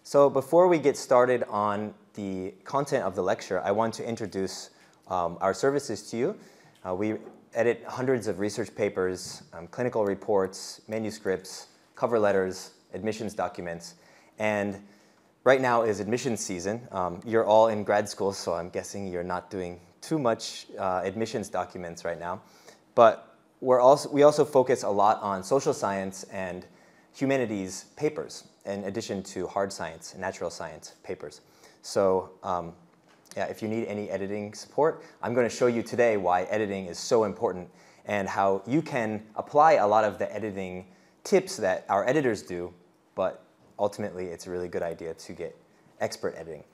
So before we get started on the content of the lecture, I want to introduce our services to you. We edit hundreds of research papers, clinical reports, manuscripts, cover letters, admissions documents, and right now is admissions season. You're all in grad school, so I'm guessing you're not doing too much admissions documents right now. But we also focus a lot on social science and humanities papers, in addition to hard science and natural science papers. So yeah, if you need any editing support, I'm going to show you today why editing is so important and how you can apply a lot of the editing tips that our editors do, but ultimately it's a really good idea to get expert editing.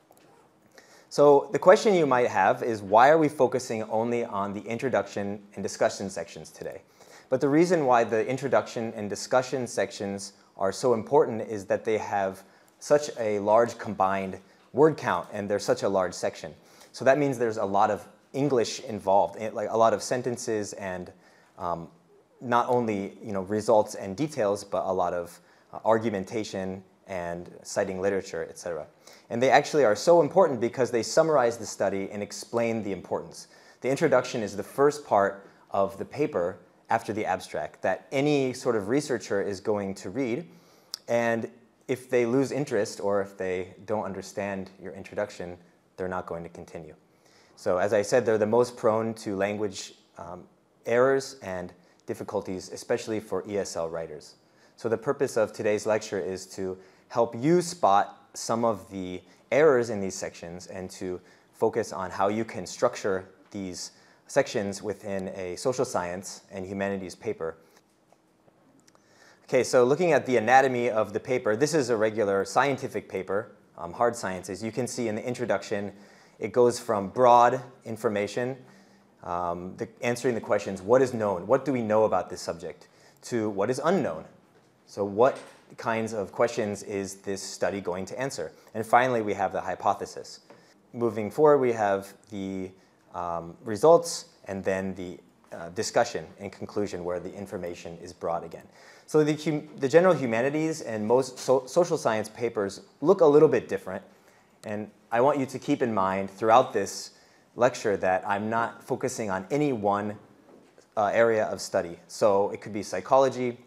So the question you might have is, why are we focusing only on the introduction and discussion sections today? But the reason why the introduction and discussion sections are so important is that they have such a large combined word count and they're such a large section. So that means there's a lot of English involved, like a lot of sentences and not only results and details, but a lot of argumentation and citing literature, etc. And they actually are so important because they summarize the study and explain the importance. The introduction is the first part of the paper after the abstract that any sort of researcher is going to read. And if they lose interest or if they don't understand your introduction, they're not going to continue. So as I said, they're the most prone to language errors and difficulties, especially for ESL writers. So the purpose of today's lecture is to help you spot some of the errors in these sections and to focus on how you can structure these sections within a social science and humanities paper. Okay, so looking at the anatomy of the paper, this is a regular scientific paper, hard sciences. You can see in the introduction, it goes from broad information, answering the questions, what is known, what do we know about this subject, to what is unknown. So what kinds of questions is this study going to answer? And finally, we have the hypothesis. Moving forward, we have the results and then the discussion and conclusion where the information is brought again. So the general humanities and most social science papers look a little bit different. And I want you to keep in mind throughout this lecture that I'm not focusing on any one area of study. So it could be psychology,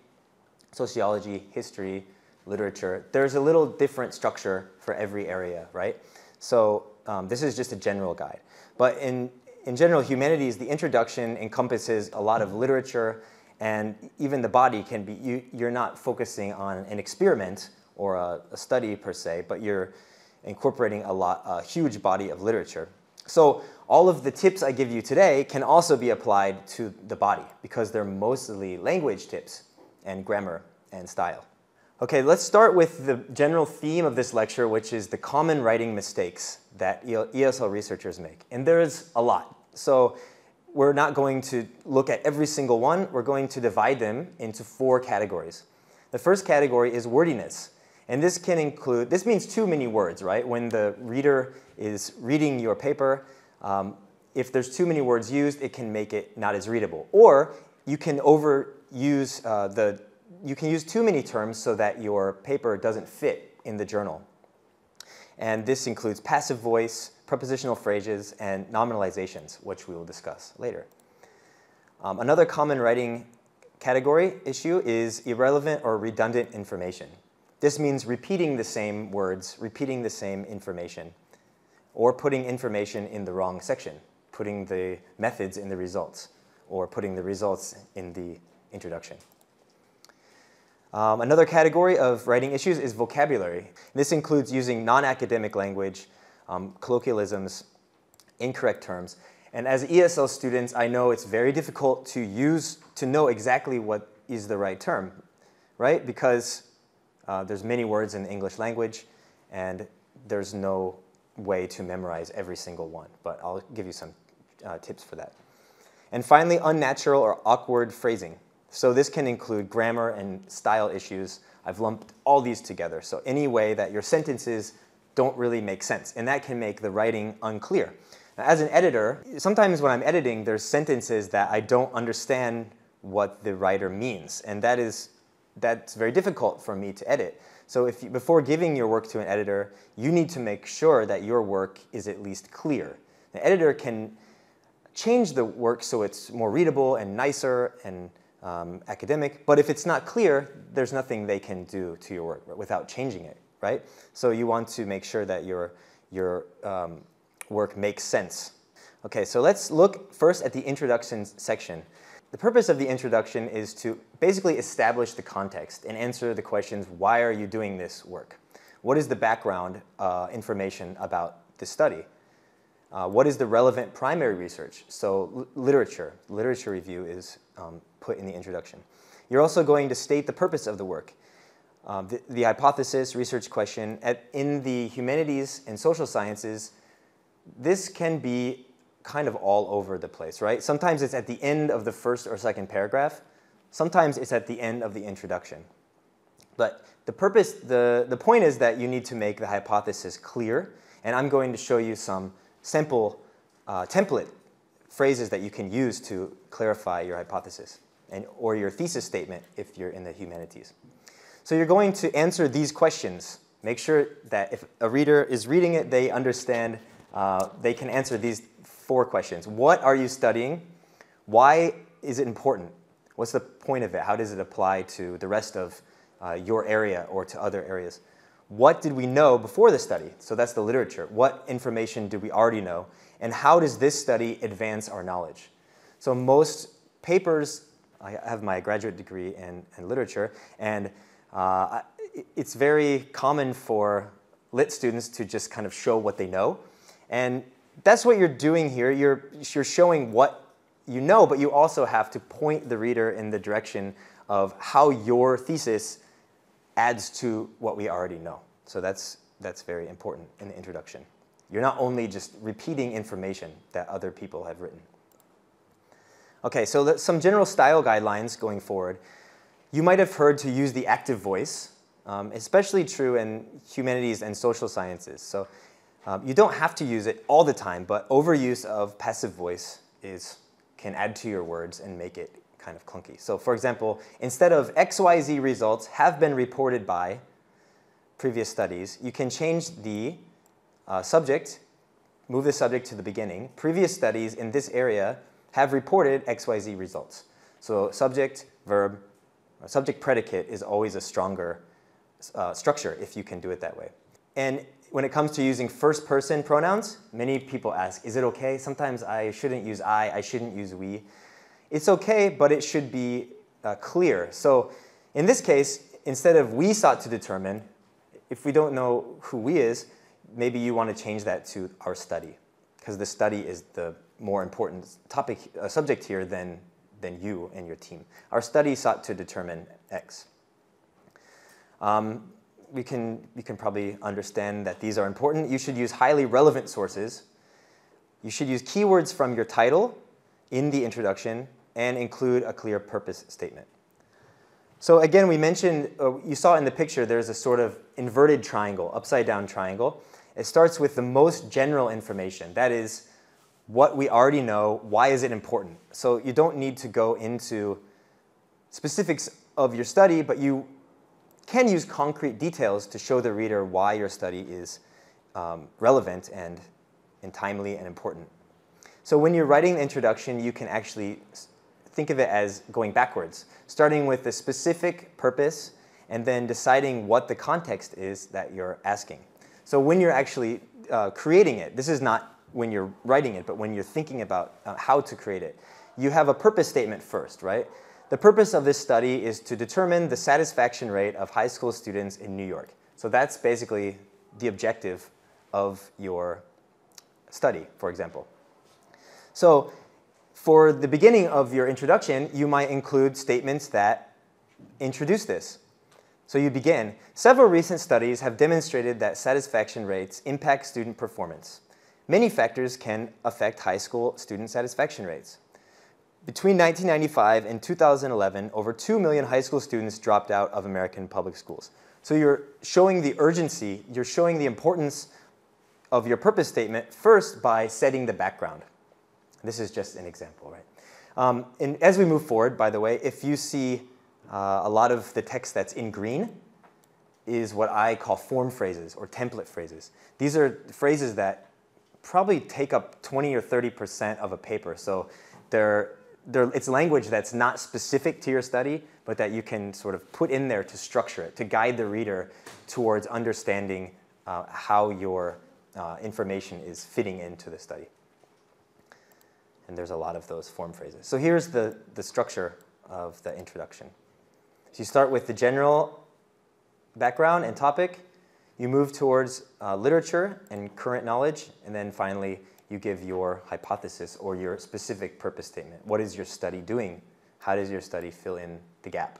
sociology, history, literature. There's a little different structure for every area, right? So this is just a general guide. But in general humanities, the introduction encompasses a lot of literature, and even the body can be, you're not focusing on an experiment or a study per se, but you're incorporating a huge body of literature. So all of the tips I give you today can also be applied to the body because they're mostly language tips and grammar and style. Okay, let's start with the general theme of this lecture, which is the common writing mistakes that ESL researchers make. And there's a lot. So we're not going to look at every single one. We're going to divide them into 4 categories. The first category is wordiness. And this can include, this means too many words, right? When the reader is reading your paper, if there's too many words used, it can make it not as readable. Or you can overuse you can use too many terms so that your paper doesn't fit in the journal. And this includes passive voice, prepositional phrases, and nominalizations, which we will discuss later. Another common writing category issue is irrelevant or redundant information. This means repeating the same words, repeating the same information, or putting information in the wrong section, putting the methods in the results, or putting the results in the introduction. Another category of writing issues is vocabulary. This includes using non-academic language, colloquialisms, incorrect terms. And as ESL students, I know it's very difficult to know exactly what is the right term, right? Because there's many words in the English language, and there's no way to memorize every single one. But I'll give you some tips for that. And finally, unnatural or awkward phrasing. So this can include grammar and style issues. I've lumped all these together. So any way that your sentences don't really make sense, and that can make the writing unclear. Now, as an editor, sometimes when I'm editing, there's sentences that I don't understand what the writer means, and that's very difficult for me to edit. So before giving your work to an editor, you need to make sure that your work is at least clear. The editor can change the work so it's more readable and nicer and academic, but if it's not clear, there's nothing they can do to your work without changing it, right? So you want to make sure that your work makes sense. Okay, so let's look first at the introduction section. The purpose of the introduction is to basically establish the context and answer the questions, why are you doing this work? What is the background information about this study? What is the relevant primary research? So literature review is put in the introduction. You're also going to state the purpose of the work. The hypothesis, research question. In the humanities and social sciences, this can be kind of all over the place, right? Sometimes it's at the end of the first or second paragraph. Sometimes it's at the end of the introduction. But the point is that you need to make the hypothesis clear, and I'm going to show you some sample template phrases that you can use to clarify your hypothesis or your thesis statement if you're in the humanities. So you're going to answer these questions. Make sure that if a reader is reading it, they understand, they can answer these 4 questions. What are you studying? Why is it important? What's the point of it? How does it apply to the rest of your area or to other areas? What did we know before the study? So that's the literature. What information do we already know? And how does this study advance our knowledge? So most papers, I have my graduate degree in literature, and it's very common for lit students to just kind of show what they know. And that's what you're doing here. You're showing what you know, but you also have to point the reader in the direction of how your thesis adds to what we already know. So that's very important in the introduction. You're not only just repeating information that other people have written. Okay, so some general style guidelines going forward. You might have heard to use the active voice, especially true in humanities and social sciences. So you don't have to use it all the time, but overuse of passive voice can add to your words and make it kind of clunky. So for example, instead of XYZ results have been reported by previous studies, you can change the subject, move the subject to the beginning. Previous studies in this area have reported XYZ results. So subject, verb, subject predicate is always a stronger structure if you can do it that way. And when it comes to using first person pronouns, many people ask, is it okay? Sometimes I shouldn't use I shouldn't use we. It's okay, but it should be clear. So in this case, instead of we sought to determine, if we don't know who we is, maybe you want to change that to our study, because the study is the more important subject here than you and your team. Our study sought to determine X. We can probably understand that these are important. You should use highly relevant sources. You should use keywords from your title in the introduction and include a clear purpose statement. So again, we mentioned, you saw in the picture, there's a sort of inverted triangle, upside down triangle. It starts with the most general information. That is what we already know. Why is it important? So you don't need to go into specifics of your study, but you can use concrete details to show the reader why your study is relevant and timely and important. So when you're writing the introduction, you can actually think of it as going backwards, starting with the specific purpose and then deciding what the context is that you're asking. So when you're actually creating it, this is not when you're writing it, but when you're thinking about how to create it, you have a purpose statement first, right? The purpose of this study is to determine the satisfaction rate of high school students in New York. So that's basically the objective of your study, for example. So for the beginning of your introduction, you might include statements that introduce this. So you begin, several recent studies have demonstrated that satisfaction rates impact student performance. Many factors can affect high school student satisfaction rates. Between 1995 and 2011, over 2 million high school students dropped out of American public schools. So you're showing the urgency, you're showing the importance of your purpose statement first by setting the background. This is just an example, right? And as we move forward, by the way, if you see a lot of the text that's in green, is what I call form phrases or template phrases. These are phrases that probably take up 20 or 30% of a paper. So it's language that's not specific to your study, but that you can sort of put in there to structure it, to guide the reader towards understanding how your information is fitting into the study. And there's a lot of those form phrases. So here's the structure of the introduction. So you start with the general background and topic. You move towards literature and current knowledge. And then finally, you give your hypothesis or your specific purpose statement. What is your study doing? How does your study fill in the gap?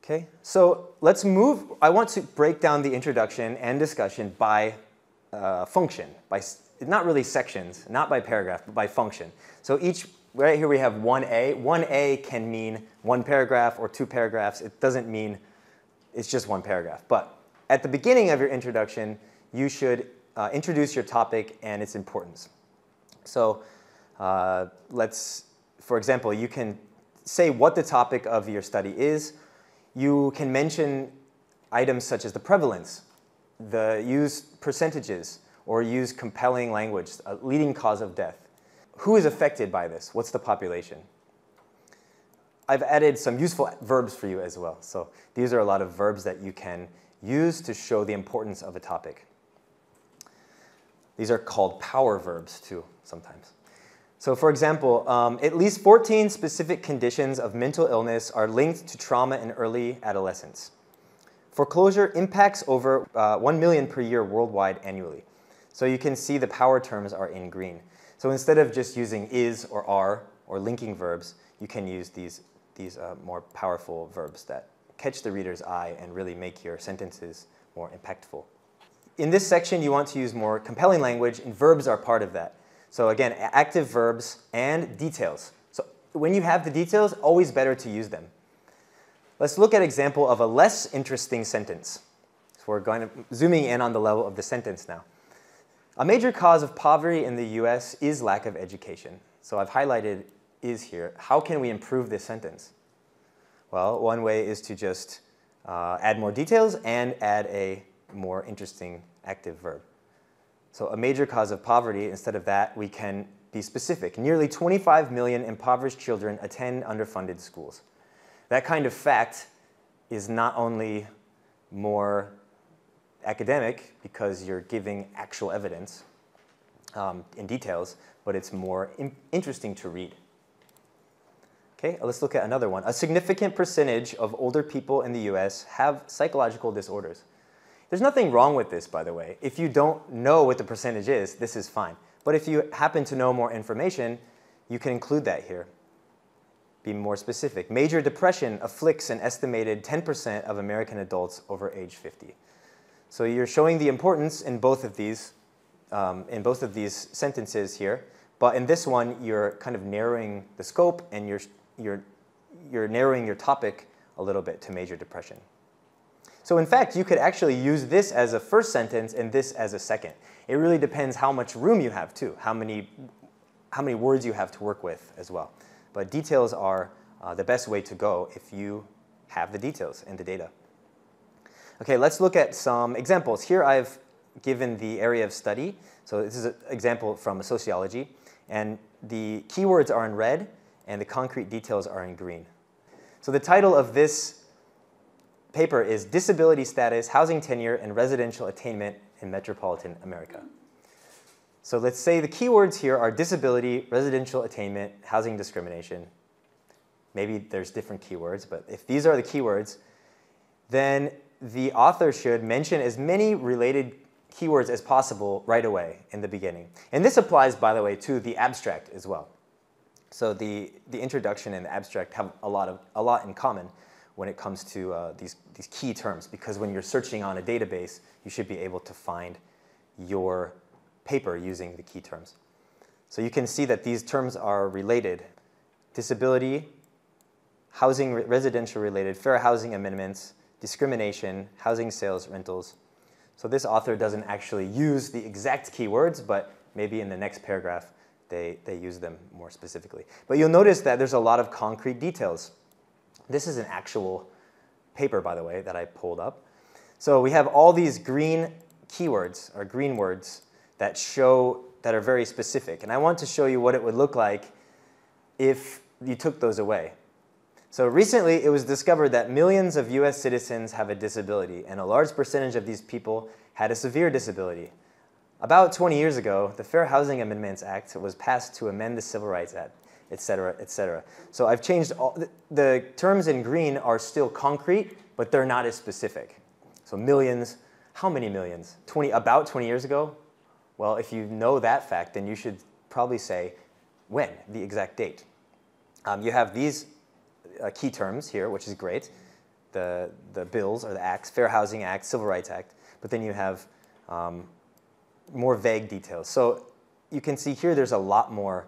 Okay, so let's move. I want to break down the introduction and discussion by function, by not really sections, not by paragraph, but by function. So right here we have 1A. 1A can mean one paragraph or two paragraphs. It doesn't mean it's just one paragraph. But at the beginning of your introduction, you should introduce your topic and its importance. So for example, you can say what the topic of your study is. You can mention items such as the prevalence, use percentages, or use compelling language, a leading cause of death. Who is affected by this? What's the population? I've added some useful verbs for you as well. So these are a lot of verbs that you can use to show the importance of a topic. These are called power verbs too, sometimes. So for example, at least 14 specific conditions of mental illness are linked to trauma in early adolescence. Foreclosure impacts over 1 million per year worldwide annually. So you can see the power terms are in green. So instead of just using is or are or linking verbs, you can use these more powerful verbs that catch the reader's eye and really make your sentences more impactful. In this section, you want to use more compelling language, and verbs are part of that. So again, active verbs and details. So when you have the details, always better to use them. Let's look at an example of a less interesting sentence. So we're zooming in on the level of the sentence now. A major cause of poverty in the US is lack of education. So I've highlighted is here. How can we improve this sentence? Well, one way is to just add more details and add a more interesting active verb. So a major cause of poverty, instead of that, we can be specific. Nearly 25 million impoverished children attend underfunded schools. That kind of fact is not only more academic because you're giving actual evidence in details, but it's more interesting to read. Okay, let's look at another one. A significant percentage of older people in the US have psychological disorders. There's nothing wrong with this, by the way. If you don't know what the percentage is, this is fine. But if you happen to know more information, you can include that here. Be more specific. Major depression afflicts an estimated 10% of American adults over age 50. So you're showing the importance in both of these sentences here. But in this one, you're kind of narrowing the scope, and you're narrowing your topic a little bit to major depression. So in fact, you could actually use this as a first sentence and this as a second. It really depends how much room you have too, how many words you have to work with as well. But details are the best way to go if you have the details and the data. Okay, let's look at some examples. Here I've given the area of study. So this is an example from sociology. And the keywords are in red, and the concrete details are in green. So the title of this paper is Disability Status, Housing Tenure, and Residential Attainment in Metropolitan America. So let's say the keywords here are disability, residential attainment, housing discrimination. Maybe there's different keywords, but if these are the keywords, then the author should mention as many related keywords as possible right away in the beginning. And this applies, by the way, to the abstract as well. So the introduction and the abstract have a lot in common when it comes to these key terms, because when you're searching on a database, you should be able to find your paper using the key terms. So you can see that these terms are related. Disability, housing, residential related, fair housing amendments, discrimination, housing sales, rentals. So this author doesn't actually use the exact keywords, but maybe in the next paragraph, they use them more specifically. But you'll notice that there's a lot of concrete details. This is an actual paper, by the way, that I pulled up. So we have all these green keywords, or green words, that are very specific. And I want to show you what it would look like if you took those away. So recently, it was discovered that millions of US citizens have a disability, and a large percentage of these people had a severe disability. About 20 years ago, the Fair Housing Amendments Act was passed to amend the Civil Rights Act, et cetera, et cetera. So I've changed the terms in green are still concrete, but they're not as specific. So millions, how many millions? About 20 years ago? Well, if you know that fact, then you should probably say when, the exact date. You have these key terms here, which is great. The bills or the acts, Fair Housing Act, Civil Rights Act, but then you have more vague details. So you can see here there's a lot more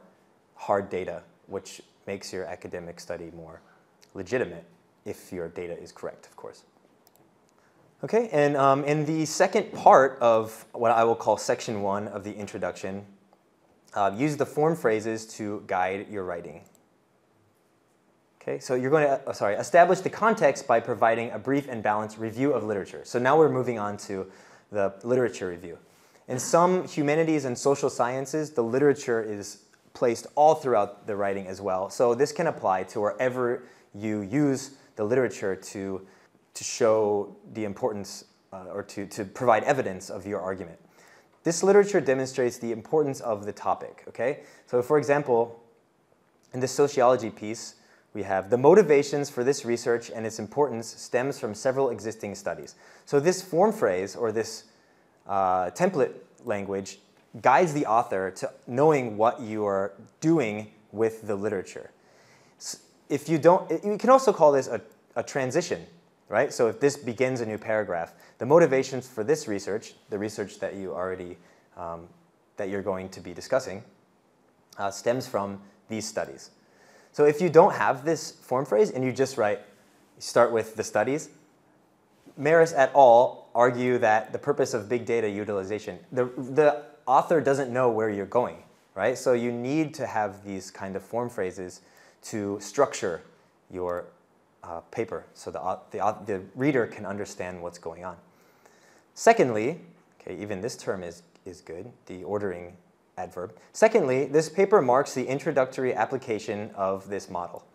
hard data, which makes your academic study more legitimate if your data is correct, of course. Okay, and in the second part of what I will call section 1 of the introduction, use the form phrases to guide your writing. Okay, so you're going to, establish the context by providing a brief and balanced review of literature. So now we're moving on to the literature review. In some humanities and social sciences, the literature is placed all throughout the writing as well. So this can apply to wherever you use the literature to show the importance or to provide evidence of your argument. This literature demonstrates the importance of the topic, okay? So for example, in this sociology piece, we have the motivations for this research and its importance stems from several existing studies. So this form phrase or this template language guides the author to knowing what you are doing with the literature. If you don't, you can also call this a transition, right? So if this begins a new paragraph, the motivations for this research, the research that you already, that you're going to be discussing, stems from these studies. So if you don't have this form phrase and you just start with the studies, Maris et al. Argue that the purpose of big data utilization, the author doesn't know where you're going, right? So you need to have these kind of form phrases to structure your paper so the reader can understand what's going on. Secondly, okay, even this term is good, the ordering adverb. Secondly, this paper marks the introductory application of this model.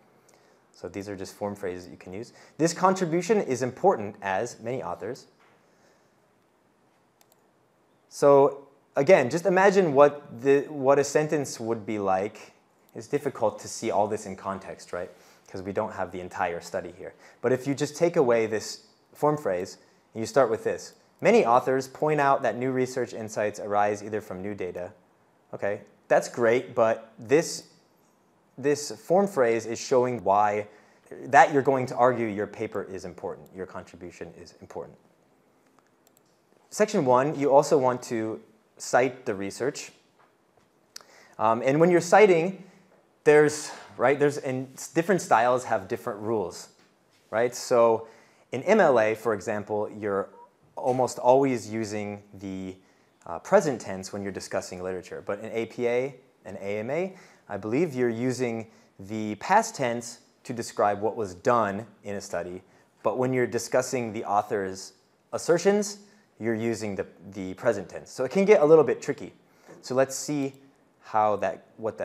So these are just form phrases you can use. This contribution is important as many authors. So again, just imagine what a sentence would be like. It's difficult to see all this in context, right? Because we don't have the entire study here. But if you just take away this form phrase, and you start with this. Many authors point out that new research insights arise either from new data. Okay, that's great, but this form phrase is showing why that you're going to argue your paper is important, your contribution is important. Section 1, you also want to cite the research. And when you're citing, and different styles have different rules, right? So in MLA, for example, you're almost always using the present tense when you're discussing literature. But in APA and AMA, I believe you're using the past tense to describe what was done in a study. But when you're discussing the author's assertions, you're using the present tense. So it can get a little bit tricky. So let's see what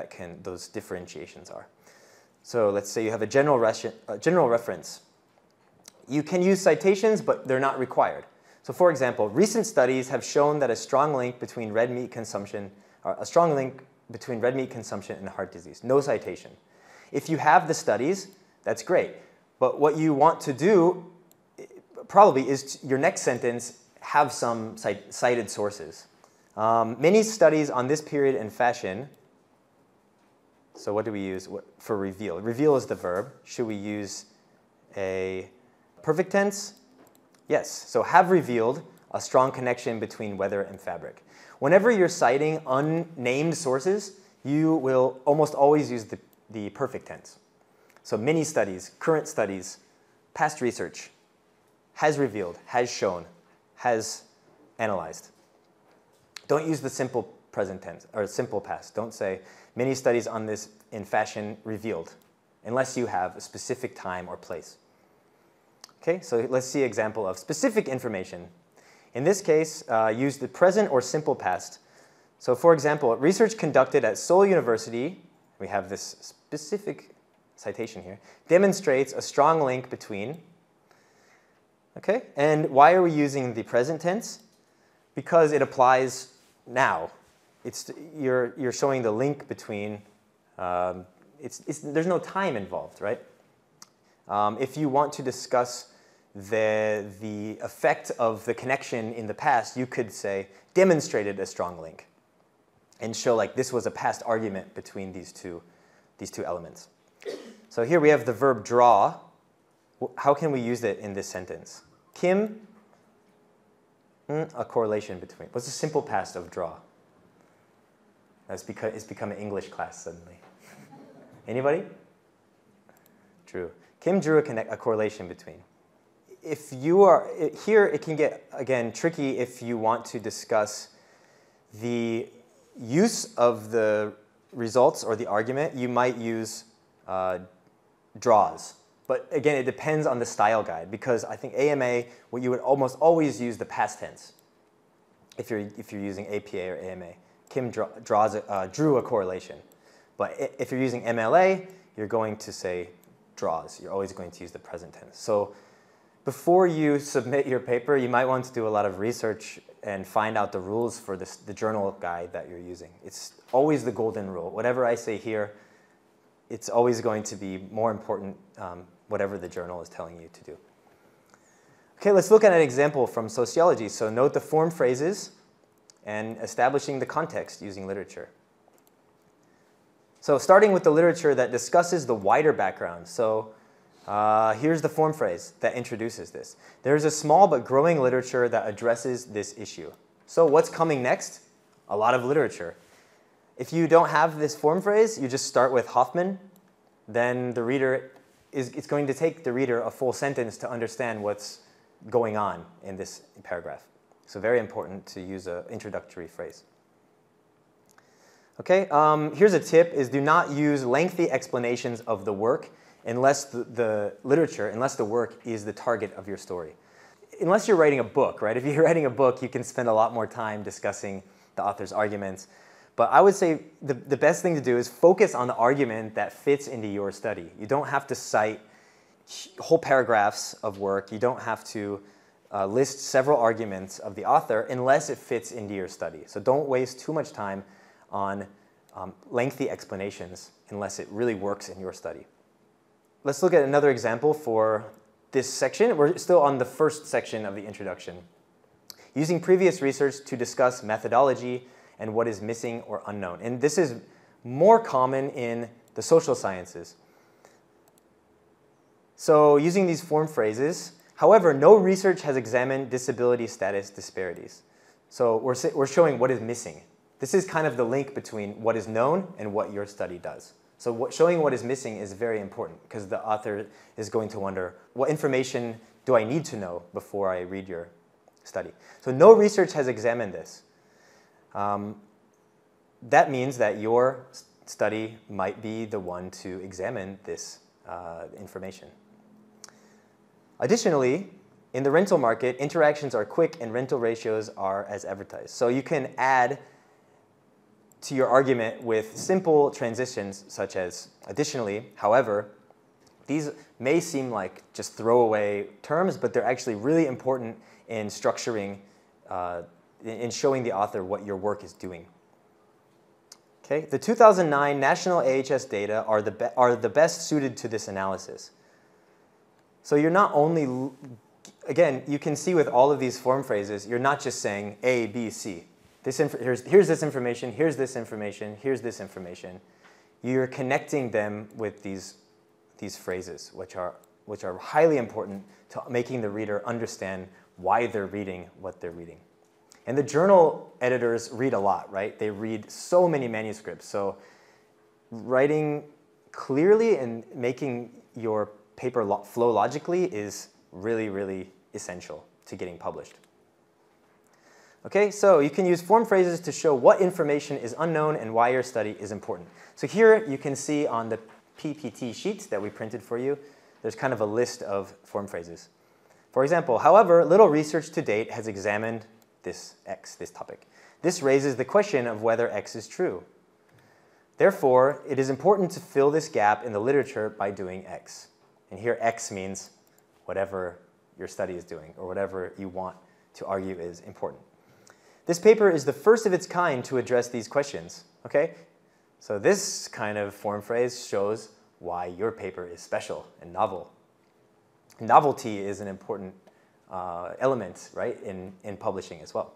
those differentiations are. So let's say you have a general reference. You can use citations, but they're not required. So for example, recent studies have shown that a strong link between red meat consumption and heart disease. No citation. If you have the studies, that's great. But what you want to do probably is your next sentence have some cited sources. Many studies on this period in fashion. So what do we use for reveal? Reveal is the verb. Should we use a perfect tense? Yes. So have revealed a strong connection between weather and fabric. Whenever you're citing unnamed sources, you will almost always use the perfect tense. So many studies, current studies, past research, has revealed, has shown, has analyzed. Don't use the simple present tense or simple past. Don't say many studies on this in fashion revealed, unless you have a specific time or place. Okay, so let's see an example of specific information. In this case, use the present or simple past. So for example, research conducted at Seoul University, we have this specific citation here, demonstrates a strong link between, okay, and why are we using the present tense? Because it applies now. You're showing the link between, there's no time involved, right? If you want to discuss the effect of the connection in the past, you could say demonstrated a strong link and show like this was a past argument between these two elements. So here we have the verb draw. How can we use it in this sentence? Kim, a correlation between. What's the simple past of draw? That's because it's become an English class suddenly. Anybody? Drew. Kim drew a correlation between. If you are, here it can get, again, tricky if you want to discuss the use of the results or the argument. You might use draws. But again, it depends on the style guide, because I think AMA, you would almost always use the past tense if you're using APA or AMA. Kim drew a correlation. But if you're using MLA, you're going to say draws. You're always going to use the present tense. So before you submit your paper, you might want to do a lot of research and find out the rules for the journal guide that you're using. It's always the golden rule. Whatever I say here, it's always going to be more important whatever the journal is telling you to do. Okay, let's look at an example from sociology. So note the form phrases and establishing the context using literature. So starting with the literature that discusses the wider background. So here's the form phrase that introduces this. There's a small but growing literature that addresses this issue. So what's coming next? A lot of literature. If you don't have this form phrase, you just start with Hoffman, then the reader it's going to take the reader a full sentence to understand what's going on in this paragraph. So very important to use an introductory phrase. Okay, here's a tip, is do not use lengthy explanations of the work unless the work is the target of your story. Unless you're writing a book, right? If you're writing a book, you can spend a lot more time discussing the author's arguments. But I would say the best thing to do is focus on the argument that fits into your study. You don't have to cite whole paragraphs of work. You don't have to list several arguments of the author unless it fits into your study. So don't waste too much time on lengthy explanations unless it really works in your study. Let's look at another example for this section. We're still on the first section of the introduction. Using previous research to discuss methodology and what is missing or unknown. And this is more common in the social sciences. So using these form phrases, however, no research has examined disability status disparities. So we're showing what is missing. This is kind of the link between what is known and what your study does. So showing what is missing is very important because the author is going to wonder, what information do I need to know before I read your study? So no research has examined this. That means that your study might be the one to examine this information. Additionally, in the rental market, interactions are quick and rental ratios are as advertised. So you can add to your argument with simple transitions such as additionally, however. These may seem like just throwaway terms, but they're actually really important in structuring, in showing the author what your work is doing. Okay, the 2009 national AHS data are the best suited to this analysis. So you're not only, again, you can see with all of these form phrases, you're not just saying A, B, C. Here's this information, here's this information, here's this information. You're connecting them with these phrases, which are highly important to making the reader understand why they're reading what they're reading. And the journal editors read a lot, right? They read so many manuscripts. So writing clearly and making your paper flow logically is really, really essential to getting published. Okay, so you can use form phrases to show what information is unknown and why your study is important. So here you can see on the PPT sheet that we printed for you, there's kind of a list of form phrases. For example, however, little research to date has examined this topic. This raises the question of whether X is true. Therefore, it is important to fill this gap in the literature by doing X. And here X means whatever your study is doing or whatever you want to argue is important. This paper is the first of its kind to address these questions. Okay? So this kind of form phrase shows why your paper is special and novel. Novelty is an important element, right, in publishing as well.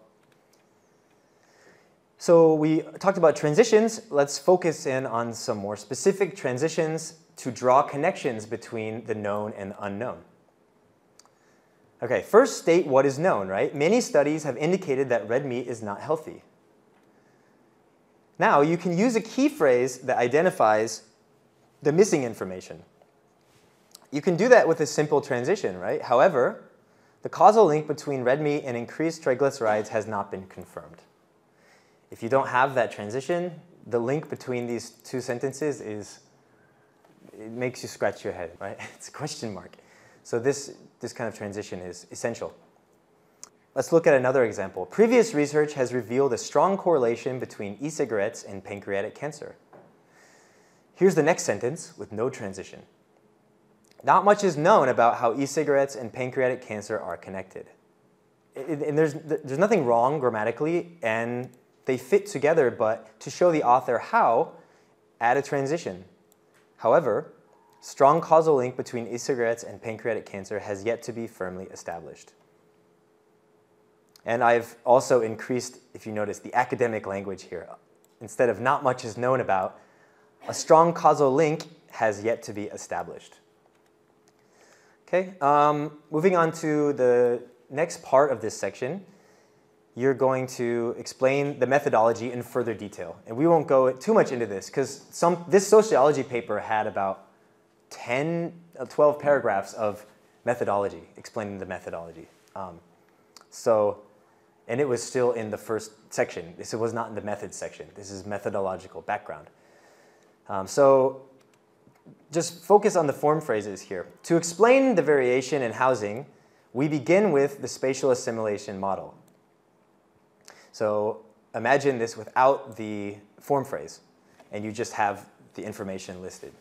So we talked about transitions. Let's focus in on some more specific transitions to draw connections between the known and the unknown. Okay, first state what is known, right? Many studies have indicated that red meat is not healthy. Now, you can use a key phrase that identifies the missing information. You can do that with a simple transition, right? However, the causal link between red meat and increased triglycerides has not been confirmed. If you don't have that transition, the link between these two sentences it makes you scratch your head, right? It's a question mark. So this kind of transition is essential. Let's look at another example. Previous research has revealed a strong correlation between e-cigarettes and pancreatic cancer. Here's the next sentence with no transition. Not much is known about how e-cigarettes and pancreatic cancer are connected. And there's nothing wrong grammatically, and they fit together, but to show the author how, add a transition. However, strong causal link between e-cigarettes and pancreatic cancer has yet to be firmly established. And I've also increased, if you notice, the academic language here. Instead of not much is known about, a strong causal link has yet to be established. Okay, moving on to the next part of this section, you're going to explain the methodology in further detail. And we won't go too much into this because this sociology paper had about 12 paragraphs of methodology, explaining the methodology. And it was still in the first section. This was not in the methods section. This is methodological background. So just focus on the form phrases here. To explain the variation in housing, we begin with the spatial assimilation model. So imagine this without the form phrase, and you just have the information listed.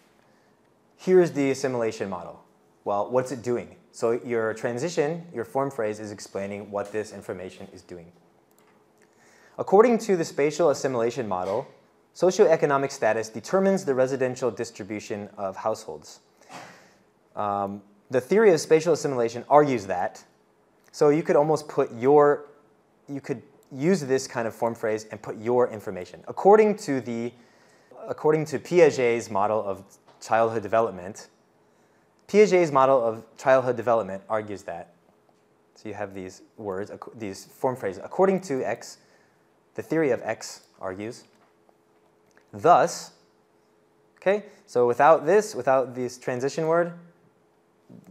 Here's the assimilation model. Well, what's it doing? So your transition, your form phrase, is explaining what this information is doing. According to the spatial assimilation model, socioeconomic status determines the residential distribution of households. The theory of spatial assimilation argues that. So you could almost put you could use this kind of form phrase and put your information. According to Piaget's model of childhood development, Piaget's model of childhood development argues that. So you have these words, these form phrases. According to X, the theory of X argues. Thus, okay, so without this transition word,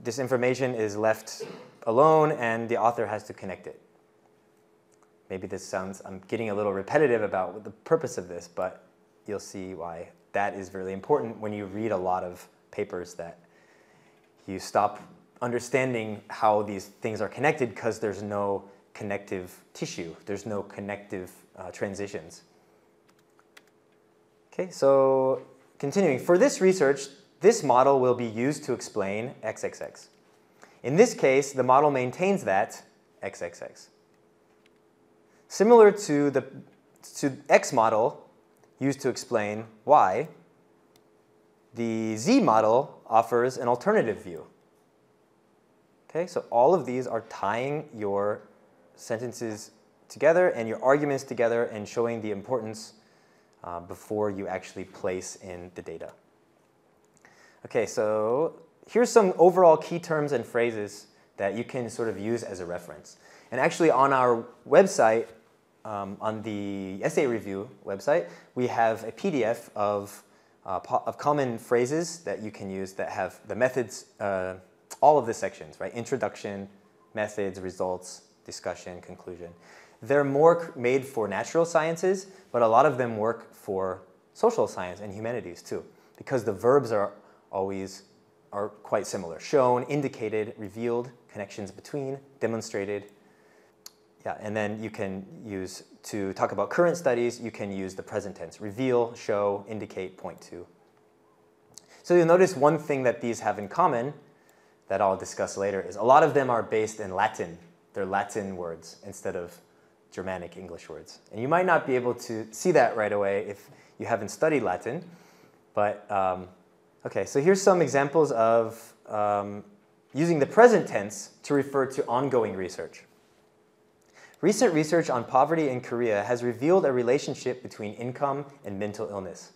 this information is left alone and the author has to connect it. Maybe this sounds, I'm getting a little repetitive about the purpose of this, but you'll see why that is really important when you read a lot of papers that you stop understanding how these things are connected because there's no connective tissue. There's no connective transitions. Okay, so continuing. For this research, this model will be used to explain XXX. In this case, the model maintains that XXX. Similar to the X model used to explain Y, the Z model offers an alternative view. Okay, so all of these are tying your sentences together and your arguments together and showing the importance before you actually place in the data. Okay, so here's some overall key terms and phrases that you can sort of use as a reference. And actually on our website, on the essay review website, we have a PDF of common phrases that you can use that have the methods, all of the sections, right? Introduction, methods, results, discussion, conclusion. They're more made for natural sciences, but a lot of them work for social science and humanities too, because the verbs are quite similar. Shown, indicated, revealed, connections between, demonstrated. Yeah, and then you can use, to talk about current studies, you can use the present tense. Reveal, show, indicate, point to. So you'll notice one thing that these have in common that I'll discuss later is a lot of them are based in Latin. They're Latin words instead of Germanic English words. And you might not be able to see that right away if you haven't studied Latin. But, okay, so here's some examples of using the present tense to refer to ongoing research. Recent research on poverty in Korea has revealed a relationship between income and mental illness.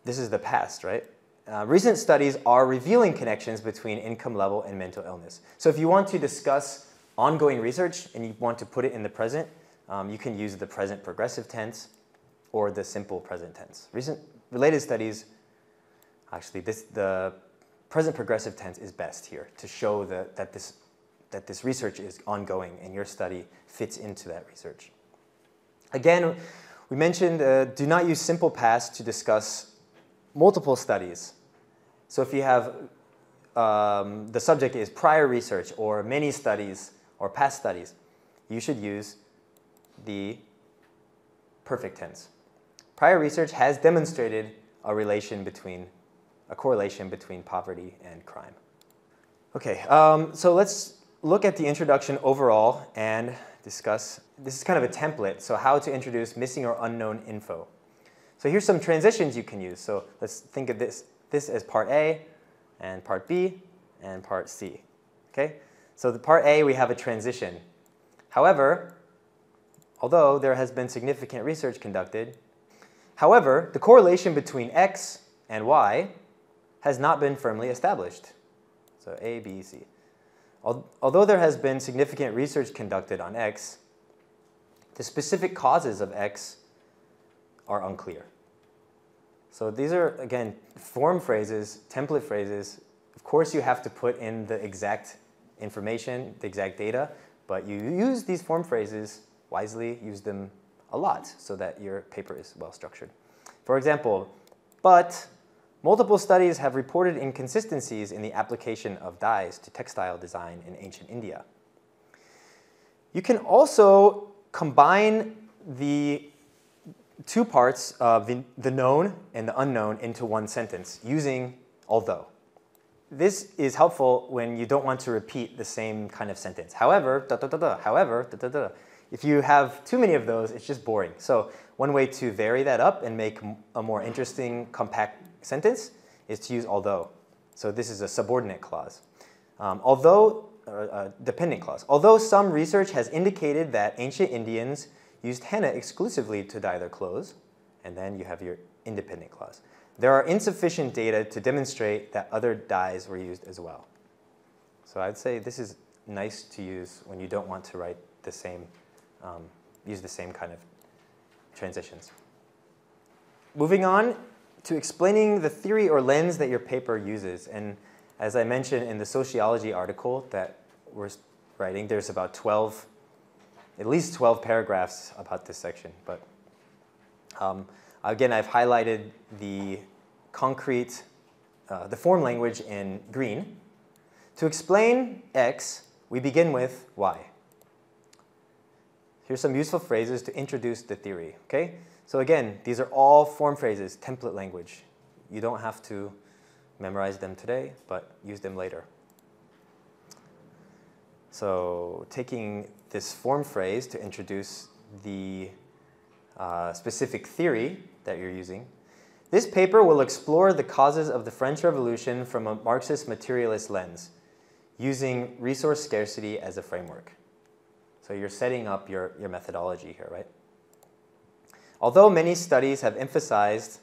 This is the past, right? Recent studies are revealing connections between income level and mental illness. So if you want to discuss ongoing research and you want to put it in the present, you can use the present progressive tense or the simple present tense. Recent related studies, actually the present progressive tense is best here to show that this research is ongoing and your study fits into that research. Again, we mentioned do not use simple past to discuss multiple studies. So if you have the subject is prior research or many studies or past studies, you should use the perfect tense. Prior research has demonstrated a correlation between poverty and crime. Okay, so let's look at the introduction overall and discuss, this is kind of a template, so how to introduce missing or unknown info. So here's some transitions you can use. So let's think of this as part A, and part B, and part C. Okay? So the part A, we have a transition. However, although there has been significant research conducted, however, the correlation between X and Y has not been firmly established. So A, B, C. Although there has been significant research conducted on X, the specific causes of X are unclear. So these are, again, form phrases, template phrases. Of course, you have to put in the exact information, the exact data, but you use these form phrases wisely, use them a lot so that your paper is well structured. For example, but multiple studies have reported inconsistencies in the application of dyes to textile design in ancient India. You can also combine the two parts of the known and the unknown into one sentence using although. This is helpful when you don't want to repeat the same kind of sentence. However, da, da, da, da, however, da, da, da. If you have too many of those, it's just boring. So one way to vary that up and make a more interesting, compact sentence is to use although. So this is a subordinate clause. Dependent clause. Although some research has indicated that ancient Indians used henna exclusively to dye their clothes, and then you have your independent clause. There are insufficient data to demonstrate that other dyes were used as well. So I'd say this is nice to use when you don't want to write the same, use the same kind of transitions. Moving on to explaining the theory or lens that your paper uses. And as I mentioned in the sociology article that we're writing, there's about at least 12 paragraphs about this section. But again, I've highlighted the concrete, the form language in green. To explain X, we begin with Y. Here's some useful phrases to introduce the theory, okay? So again, these are all form phrases, template language. You don't have to memorize them today, but use them later. So taking this form phrase to introduce the specific theory that you're using, this paper will explore the causes of the French Revolution from a Marxist materialist lens, using resource scarcity as a framework. So you're setting up your methodology here, right? Although many studies have emphasized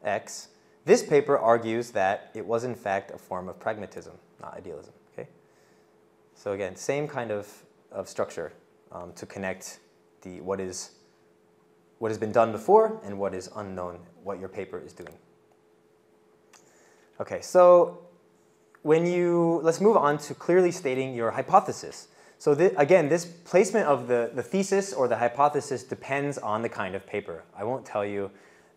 X, this paper argues that it was in fact a form of pragmatism, not idealism, okay? So again, same kind of structure to connect what has been done before and what is unknown, what your paper is doing. Okay, so let's move on to clearly stating your hypothesis. So again, this placement of the thesis or the hypothesis depends on the kind of paper. I won't tell you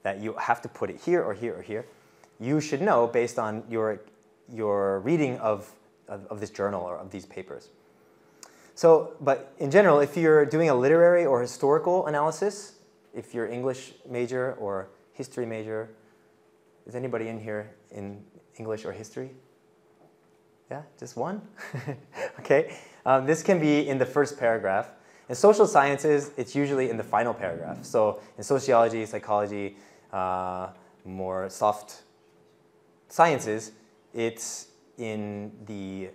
that you have to put it here or here or here. You should know based on your reading of of this journal or of these papers. So, but in general, if you're doing a literary or historical analysis, if you're English major or history major, is anybody in here in English or history? Yeah, just one? Okay. This can be in the first paragraph. In social sciences, it's usually in the final paragraph. So in sociology, psychology, more soft sciences, it's in the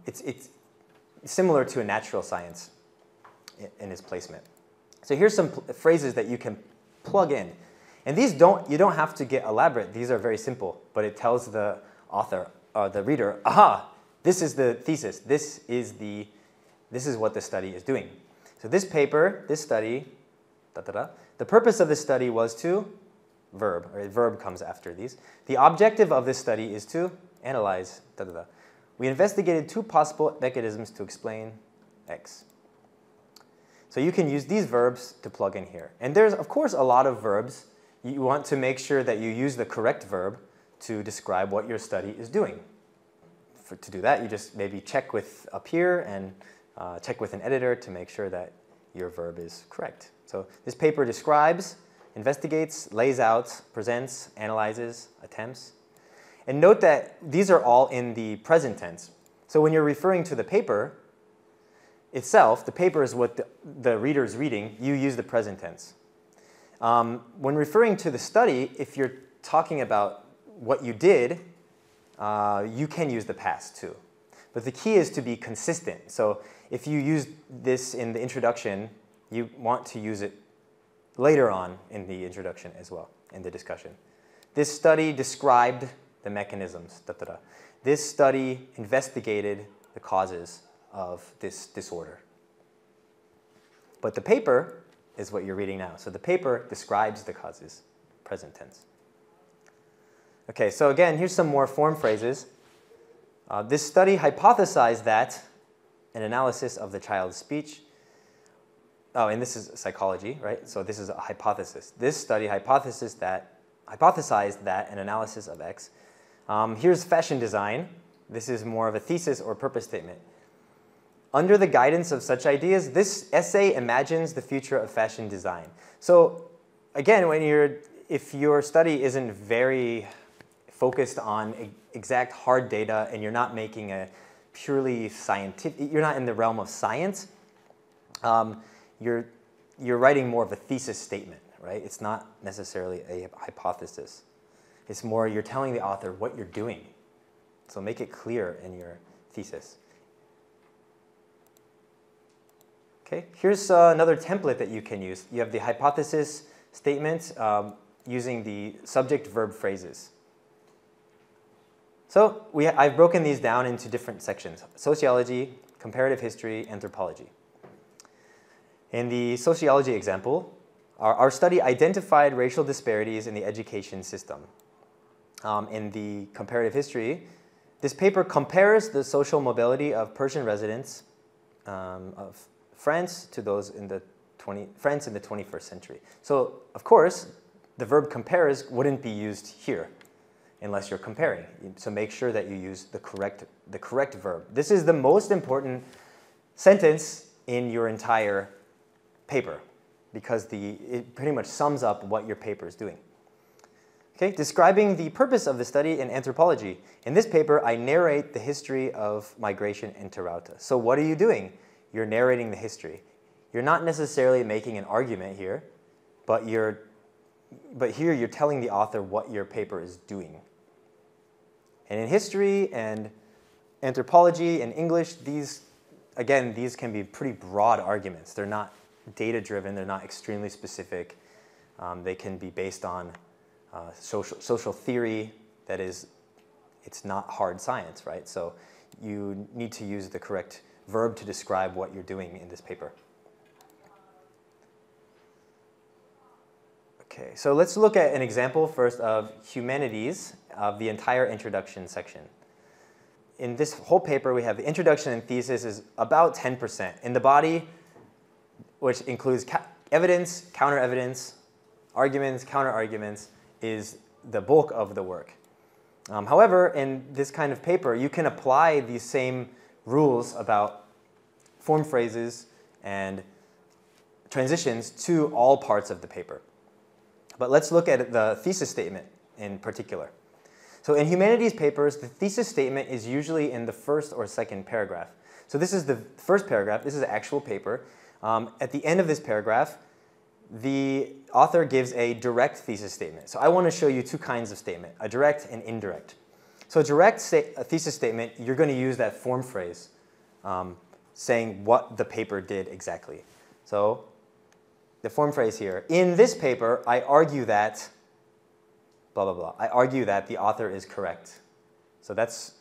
it's similar to a natural science in its placement. So here's some phrases that you can plug in, and these you don't have to get elaborate. These are very simple, but it tells the author or the reader, aha, this is the thesis. This is what the study is doing. So this paper, this study, the purpose of this study was to verb, or a verb comes after these. The objective of this study is to analyze, We investigated 2 possible mechanisms to explain X. So you can use these verbs to plug in here. And there's, of course, a lot of verbs. You want to make sure that you use the correct verb to describe what your study is doing. To do that, you just maybe check with up here and check with an editor to make sure that your verb is correct. So this paper describes, investigates, lays out, presents, analyzes, attempts. And note that these are all in the present tense. So when you're referring to the paper itself, the paper is what the reader is reading, you use the present tense. When referring to the study, if you're talking about what you did, you can use the past too. But the key is to be consistent. So if you use this in the introduction, you want to use it later on in the introduction as well, in the discussion. This study described the mechanisms. This study investigated the causes of this disorder. But the paper is what you're reading now. So the paper describes the causes, present tense. Okay, so again, here's some more form phrases. This study hypothesized that an analysis of the child's speech. Oh, and this is psychology, right? So this is a hypothesis. This study hypothesized that an analysis of X. Here's fashion design. This is more of a thesis or purpose statement. Under the guidance of such ideas, this essay imagines the future of fashion design. So again, if your study isn't very focused on exact hard data and you're not making a purely scientific, you're not in the realm of science, you're writing more of a thesis statement, right? It's not necessarily a hypothesis. It's more you're telling the author what you're doing. So make it clear in your thesis. Okay, here's another template that you can use. You have the hypothesis statement using the subject-verb phrases. So I've broken these down into different sections: sociology, comparative history, anthropology. In the sociology example, our study identified racial disparities in the education system. In the comparative history, this paper compares the social mobility of Persian residents of France to those in the France in the 21st century. So, of course, the verb compares wouldn't be used here unless you're comparing. So make sure that you use the correct verb. This is the most important sentence in your entire paper because it pretty much sums up what your paper is doing. Okay, describing the purpose of the study in anthropology. In this paper, I narrate the history of migration into Rauta. So what are you doing? You're narrating the history. You're not necessarily making an argument here, but here you're telling the author what your paper is doing. And in history and anthropology and English, these can be pretty broad arguments. They're not data-driven. They're not extremely specific. They can be based on social theory. That is, it's not hard science, right? So you need to use the correct verb to describe what you're doing in this paper. Okay, so let's look at an example first of humanities of the entire introduction section. In this whole paper, we have the introduction and thesis is about 10%. In the body, which includes evidence, counter-evidence, arguments, counter-arguments, is the bulk of the work. However, in this kind of paper, you can apply these same rules about form phrases and transitions to all parts of the paper. But let's look at the thesis statement in particular. So in humanities papers, the thesis statement is usually in the first or second paragraph. So this is the first paragraph. This is an actual paper. At the end of this paragraph, the author gives a direct thesis statement. So I want to show you two kinds of statement, a direct and indirect. So a direct thesis statement, you're going to use that form phrase saying what the paper did exactly. So the form phrase here, in this paper, I argue that blah, blah, blah. I argue that the author is correct. So that's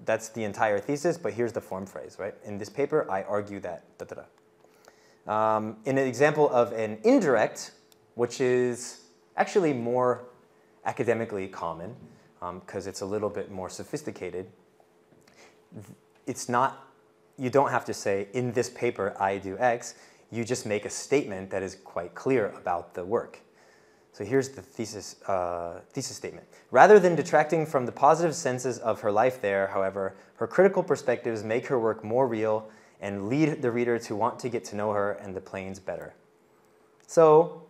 the entire thesis, but here's the form phrase, right? In this paper, I argue that da, da, da. In an example of an indirect, which is actually more academically common because it's a little bit more sophisticated, it's not, you don't have to say, in this paper I do X. You just make a statement that is quite clear about the work. So here's the thesis statement. Rather than detracting from the positive senses of her life there, however, her critical perspectives make her work more real and lead the reader to want to get to know her and the plains better. So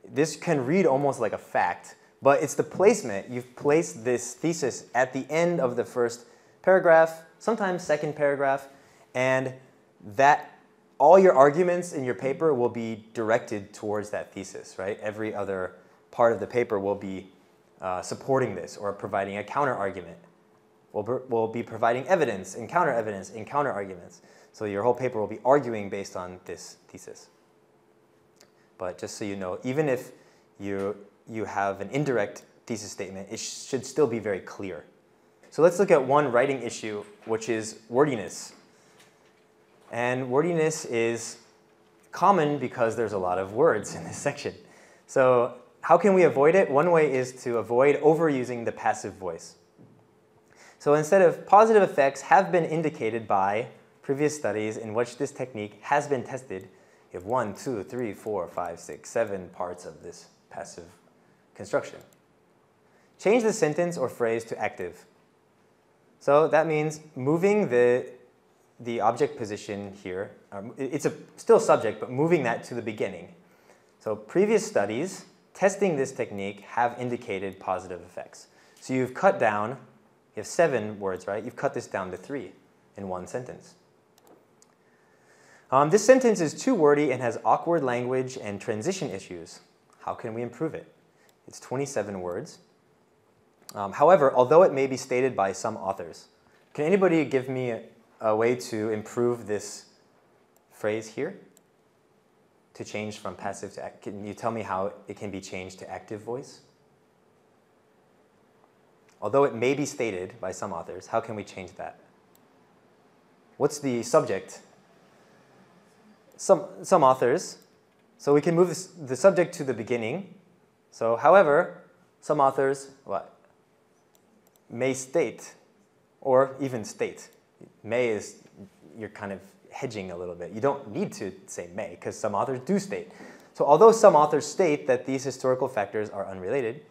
this can read almost like a fact, but it's the placement. You've placed this thesis at the end of the first paragraph, sometimes second paragraph, and that all your arguments in your paper will be directed towards that thesis, right? Every other part of the paper will be supporting this or providing a counter-argument. We'll be providing evidence and counter-evidence and counter-arguments. So your whole paper will be arguing based on this thesis. But just so you know, even if you have an indirect thesis statement, it should still be very clear. So let's look at one writing issue, which is wordiness. And wordiness is common because there's a lot of words in this section. So how can we avoid it? One way is to avoid overusing the passive voice. So instead of positive effects have been indicated by previous studies in which this technique has been tested, you have 1, 2, 3, 4, 5, 6, 7 parts of this passive construction. Change the sentence or phrase to active. So that means moving the object position here. It's still subject, but moving that to the beginning. So previous studies testing this technique have indicated positive effects. So you've cut down, you have 7 words, right? You've cut this down to 3 in one sentence. This sentence is too wordy and has awkward language and transition issues. How can we improve it? It's 27 words. However, although it may be stated by some authors, can anybody give me a way to improve this phrase here? To change from passive to active? Can you tell me how it can be changed to active voice? Although it may be stated by some authors, how can we change that? What's the subject? Some authors. So we can move the subject to the beginning. So, however, some authors, what? May state, or even state. May is, you're kind of hedging a little bit. You don't need to say may, because some authors do state. So although some authors state that these historical factors are unrelated,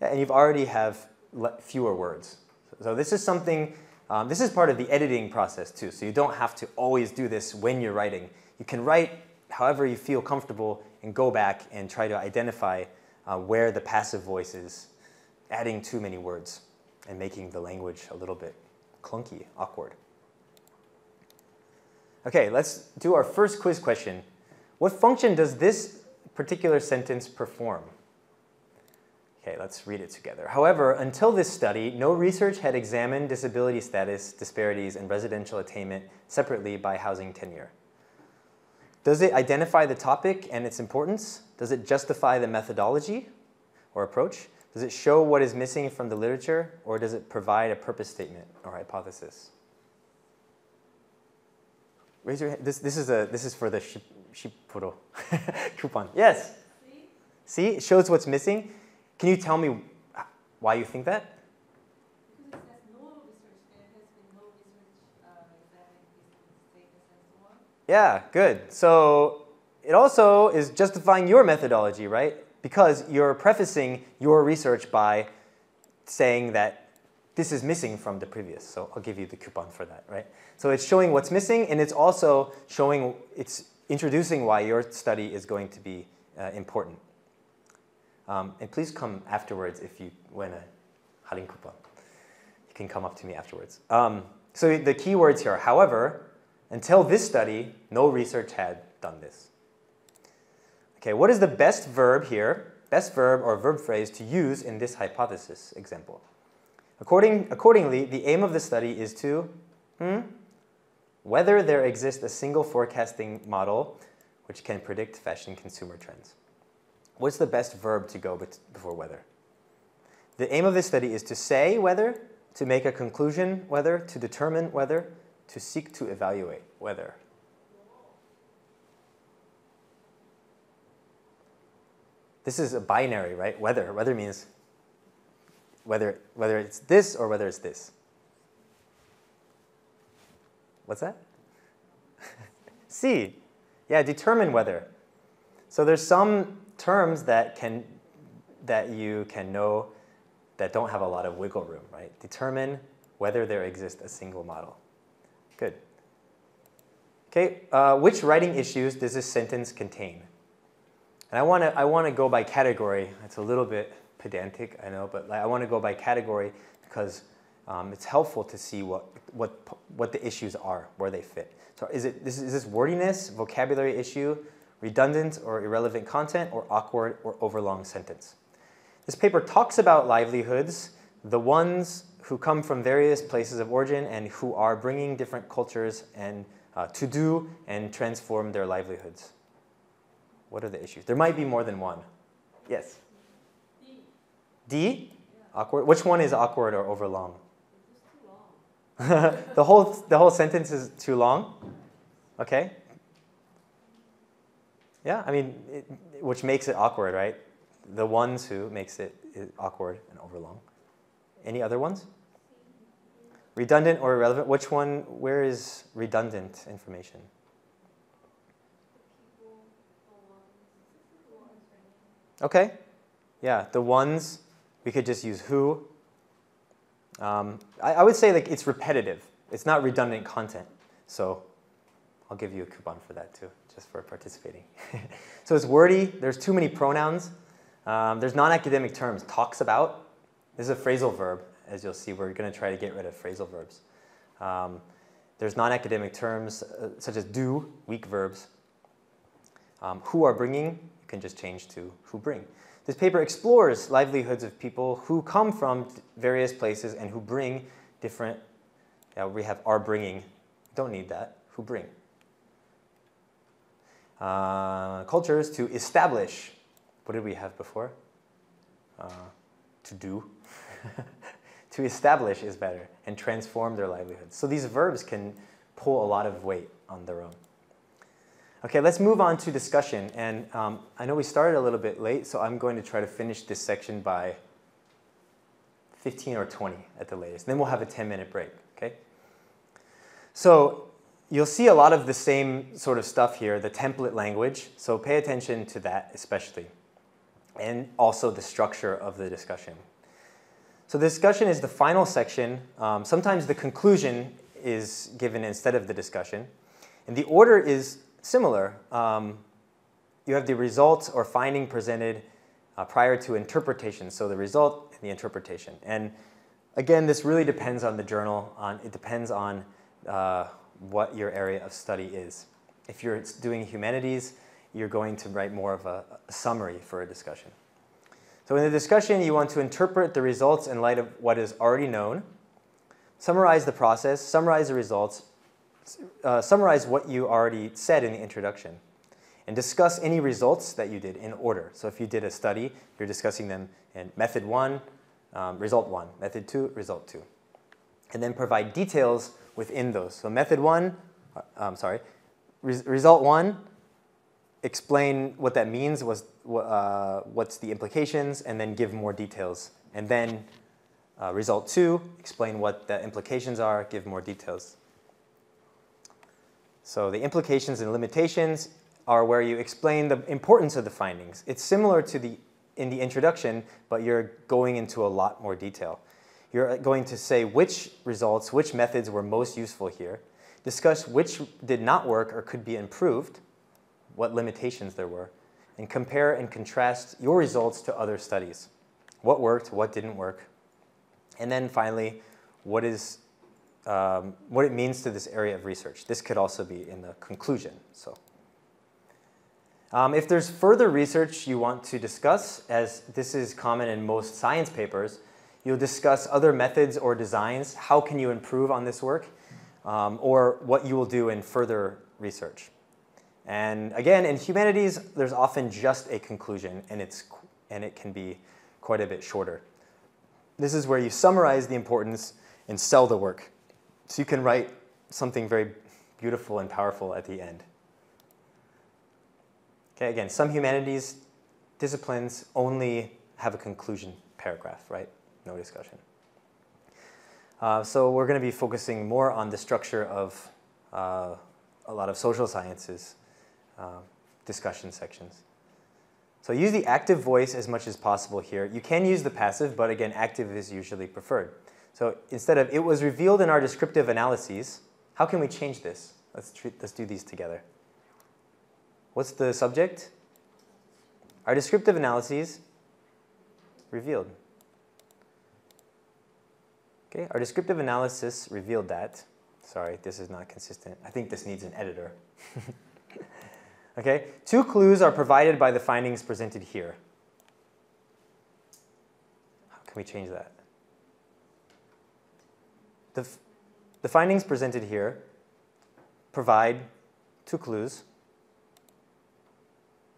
and you've already have fewer words. So this is something, this is part of the editing process too. So you don't have to always do this when you're writing. You can write however you feel comfortable and go back and try to identify where the passive voice is adding too many words and making the language a little bit clunky, awkward. Okay, let's do our first quiz question. What function does this particular sentence perform? Okay, let's read it together. However, until this study, no research had examined disability status, disparities, and residential attainment separately by housing tenure. Does it identify the topic and its importance? Does it justify the methodology or approach? Does it show what is missing from the literature, or does it provide a purpose statement or hypothesis? Raise your hand. This is for the Shipuro coupon. Yes? See, it shows what's missing. Can you tell me why you think that? Because it says no research. There has been no research examining this status and so on. Yeah, good. So it also is justifying your methodology, right? Because you're prefacing your research by saying that this is missing from the previous, so I'll give you the coupon for that, right? So it's showing what's missing, and it's also showing, it's introducing why your study is going to be important. And please come afterwards if you win a 할인 coupon. You can come up to me afterwards. So the key words here are, however, until this study, no research had done this. Okay, what is the best verb here, best verb or verb phrase to use in this hypothesis example? Accordingly, the aim of the study is to whether there exists a single forecasting model which can predict fashion consumer trends. What's the best verb to go before whether? The aim of this study is to say whether, to make a conclusion whether, to determine whether, to seek to evaluate whether. This is a binary, right? Whether. Whether means whether it's this or whether it's this. What's that? C. Yeah, determine whether. So there's some terms that you can know that don't have a lot of wiggle room, right? Determine whether there exists a single model. Good. Okay, which writing issues does this sentence contain? And I want to go by category. It's a little bit pedantic, I know, but I want to go by category because it's helpful to see what the issues are, where they fit. So is this wordiness, vocabulary issue, redundant or irrelevant content, or awkward or overlong sentence? This paper talks about livelihoods, the ones who come from various places of origin and who are bringing different cultures and to do and transform their livelihoods. What are the issues? There might be more than one. Yes? D. D? Yeah. Awkward. Which one is awkward or overlong? It's too long. the whole sentence is too long? Okay. Yeah, I mean, which makes it awkward, right? The ones who makes it awkward and overlong. Any other ones? Redundant or irrelevant? Which one, where is redundant information? Okay. Yeah, the ones, we could just use who. I would say like it's repetitive. It's not redundant content. So I'll give you a coupon for that too, just for participating. So it's wordy. There's too many pronouns. There's non-academic terms. Talks about. This is a phrasal verb. As you'll see, we're going to try to get rid of phrasal verbs. There's non-academic terms such as do, weak verbs. Who are bringing, you can just change to who bring. This paper explores livelihoods of people who come from various places and who bring different, we have are bringing, don't need that, who bring. Cultures to establish, what did we have before? To do. To establish is better, and transform their livelihoods. So these verbs can pull a lot of weight on their own. Okay, let's move on to discussion. And I know we started a little bit late, so I'm going to try to finish this section by 15 or 20 at the latest. Then we'll have a 10-minute break, okay? So you'll see a lot of the same sort of stuff here, the template language. So pay attention to that especially. And also the structure of the discussion. So the discussion is the final section. Sometimes the conclusion is given instead of the discussion. And the order is similar. You have the results or finding presented prior to interpretation. So the result and the interpretation. And again, this really depends on the journal. It depends on what your area of study is. If you're doing humanities, you're going to write more of a summary for a discussion. So in the discussion, you want to interpret the results in light of what is already known, summarize the process, summarize the results, summarize what you already said in the introduction, and discuss any results that you did in order. So if you did a study, you're discussing them in method 1, result 1, method 2, result 2. And then provide details within those. So method 1, result 1, explain what that means, what's the implications, and then give more details. And then result 2, explain what the implications are, give more details. So the implications and limitations are where you explain the importance of the findings. It's similar to in the introduction, but you're going into a lot more detail. You're going to say which results, which methods were most useful here, discuss which did not work or could be improved, what limitations there were, and compare and contrast your results to other studies. What worked, what didn't work, and then finally, what it means to this area of research. This could also be in the conclusion. So, if there's further research you want to discuss, as this is common in most science papers, you'll discuss other methods or designs. How can you improve on this work? Or what you will do in further research. And again, in humanities, there's often just a conclusion, and it can be quite a bit shorter. This is where you summarize the importance and sell the work. So you can write something very beautiful and powerful at the end. Okay, again, some humanities disciplines only have a conclusion paragraph, right? No discussion. So we're going to be focusing more on the structure of a lot of social sciences discussion sections. So use the active voice as much as possible here. You can use the passive, but again, active is usually preferred. So instead of, it was revealed in our descriptive analyses, how can we change this? Let's do these together. What's the subject? Our descriptive analyses revealed. Okay, our descriptive analysis revealed that. Sorry, this is not consistent. I think this needs an editor. Okay, 2 clues are provided by the findings presented here. How can we change that? The findings presented here provide 2 clues.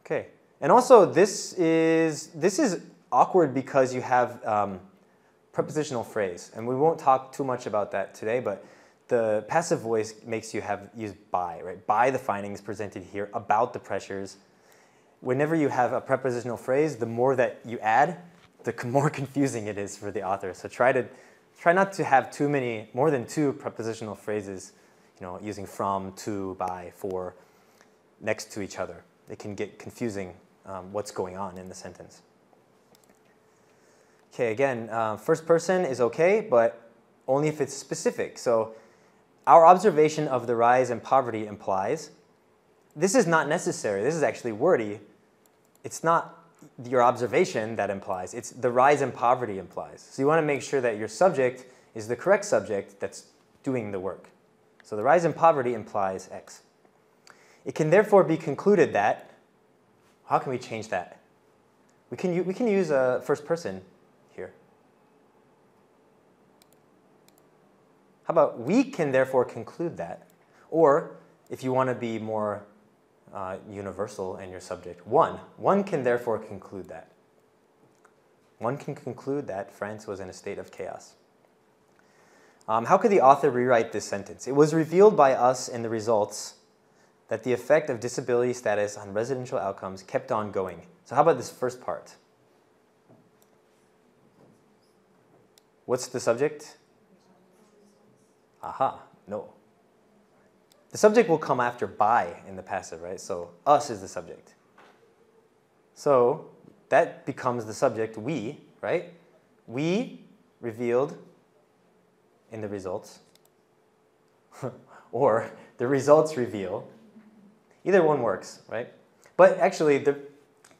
Okay, and also this is awkward because you have prepositional phrase, and we won't talk too much about that today, but the passive voice makes you use by, right? By the findings presented here about the pressures. Whenever you have a prepositional phrase, the more that you add, the more confusing it is for the author. So try not to have more than 2 prepositional phrases, using from, to, by, for, next to each other. It can get confusing what's going on in the sentence. Okay, again, first person is okay, but only if it's specific. So our observation of the rise in poverty implies, this is not necessary. This is actually wordy. It's not your observation that implies. It's the rise in poverty implies. So you want to make sure that your subject is the correct subject that's doing the work. So the rise in poverty implies X. It can therefore be concluded that, how can we change that? We can use a first person here. How about we can therefore conclude that? Or if you want to be more universal in your subject, one can therefore conclude that. One can conclude that France was in a state of chaos. How could the author rewrite this sentence? It was revealed by us in the results that the effect of disability status on residential outcomes kept on going. So how about this first part? What's the subject? Aha, no. The subject will come after by in the passive, right? So us is the subject. So that becomes the subject, we, right? We revealed in the results. Or the results reveal. Either one works, right? But actually,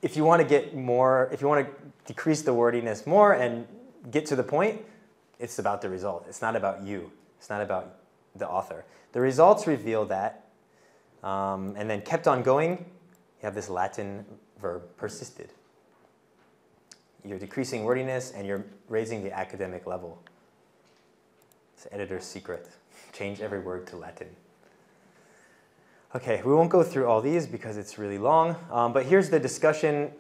if you want to get more, if you want to decrease the wordiness more and get to the point, it's about the result. It's not about you. It's not about the author. The results reveal that, and then kept on going, you have this Latin verb, persisted. You're decreasing wordiness and you're raising the academic level. It's the editor's secret. Change every word to Latin. Okay, we won't go through all these because it's really long, but here's the discussion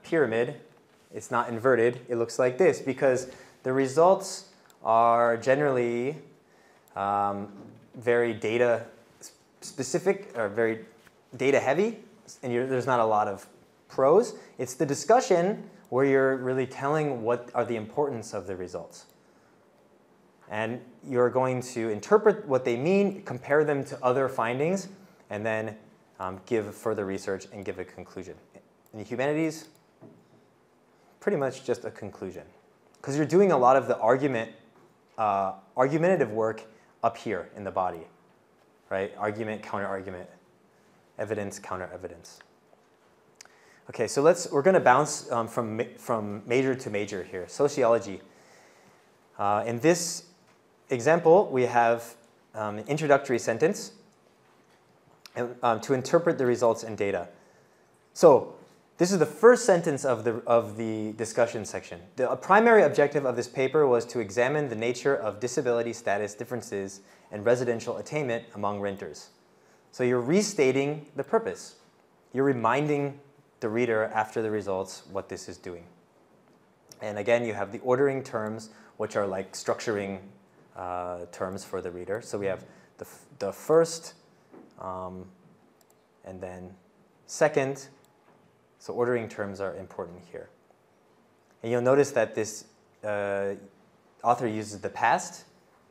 pyramid. It's not inverted. It looks like this because the results are generally very data specific or very data heavy, and there's not a lot of prose. It's the discussion where you're really telling what are the importance of the results. And you're going to interpret what they mean, compare them to other findings, and then give further research and give a conclusion. In the humanities, pretty much just a conclusion. because you're doing a lot of the argumentative work up here in the body, right? Argument, counter-argument, evidence, counter-evidence. Okay, so we're going to bounce from major to major here. Sociology. In this example, we have an introductory sentence to interpret the results and data. So this is the first sentence of the discussion section. The primary objective of this paper was to examine the nature of disability status differences and residential attainment among renters. So you're restating the purpose. You're reminding the reader after the results what this is doing. And again, you have the ordering terms, which are like structuring terms for the reader. So we have the first, and then second. So ordering terms are important here. And you'll notice that this author uses the past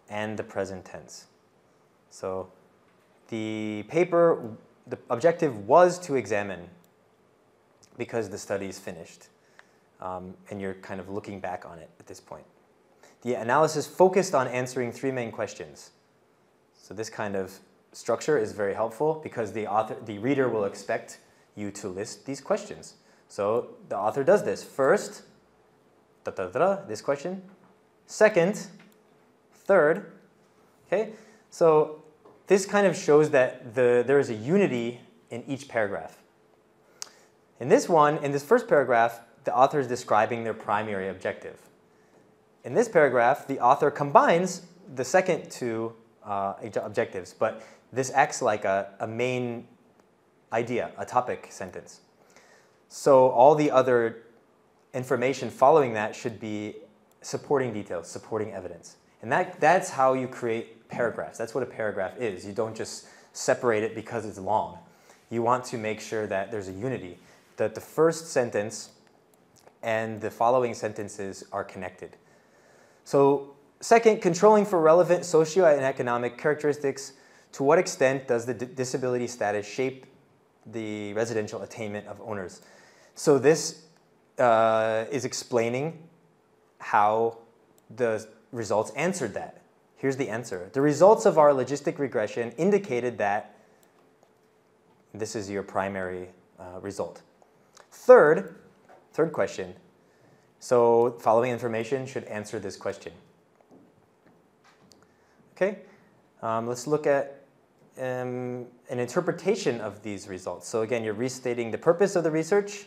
and the present tense. So the paper, the objective was to examine because the study is finished. And you're kind of looking back on it at this point. The analysis focused on answering three main questions. So this kind of structure is very helpful because the reader will expect you to list these questions. So the author does this. First, this question. Second, third. Okay? So this kind of shows that there is a unity in each paragraph. In this first paragraph, the author is describing their primary objective. In this paragraph, the author combines the second two objectives, but this acts like a main idea, a topic sentence. So all the other information following that should be supporting details, supporting evidence. And that's how you create paragraphs. That's what a paragraph is. You don't just separate it because it's long. You want to make sure that there's a unity, that the first sentence and the following sentences are connected. So second, controlling for relevant socio and economic characteristics. To what extent does the disability status shape the residential attainment of owners? So this is explaining how the results answered that. Here's the answer. The results of our logistic regression indicated that this is your primary result. Third question. So following information should answer this question. Okay, let's look at an interpretation of these results. So again, you're restating the purpose of the research,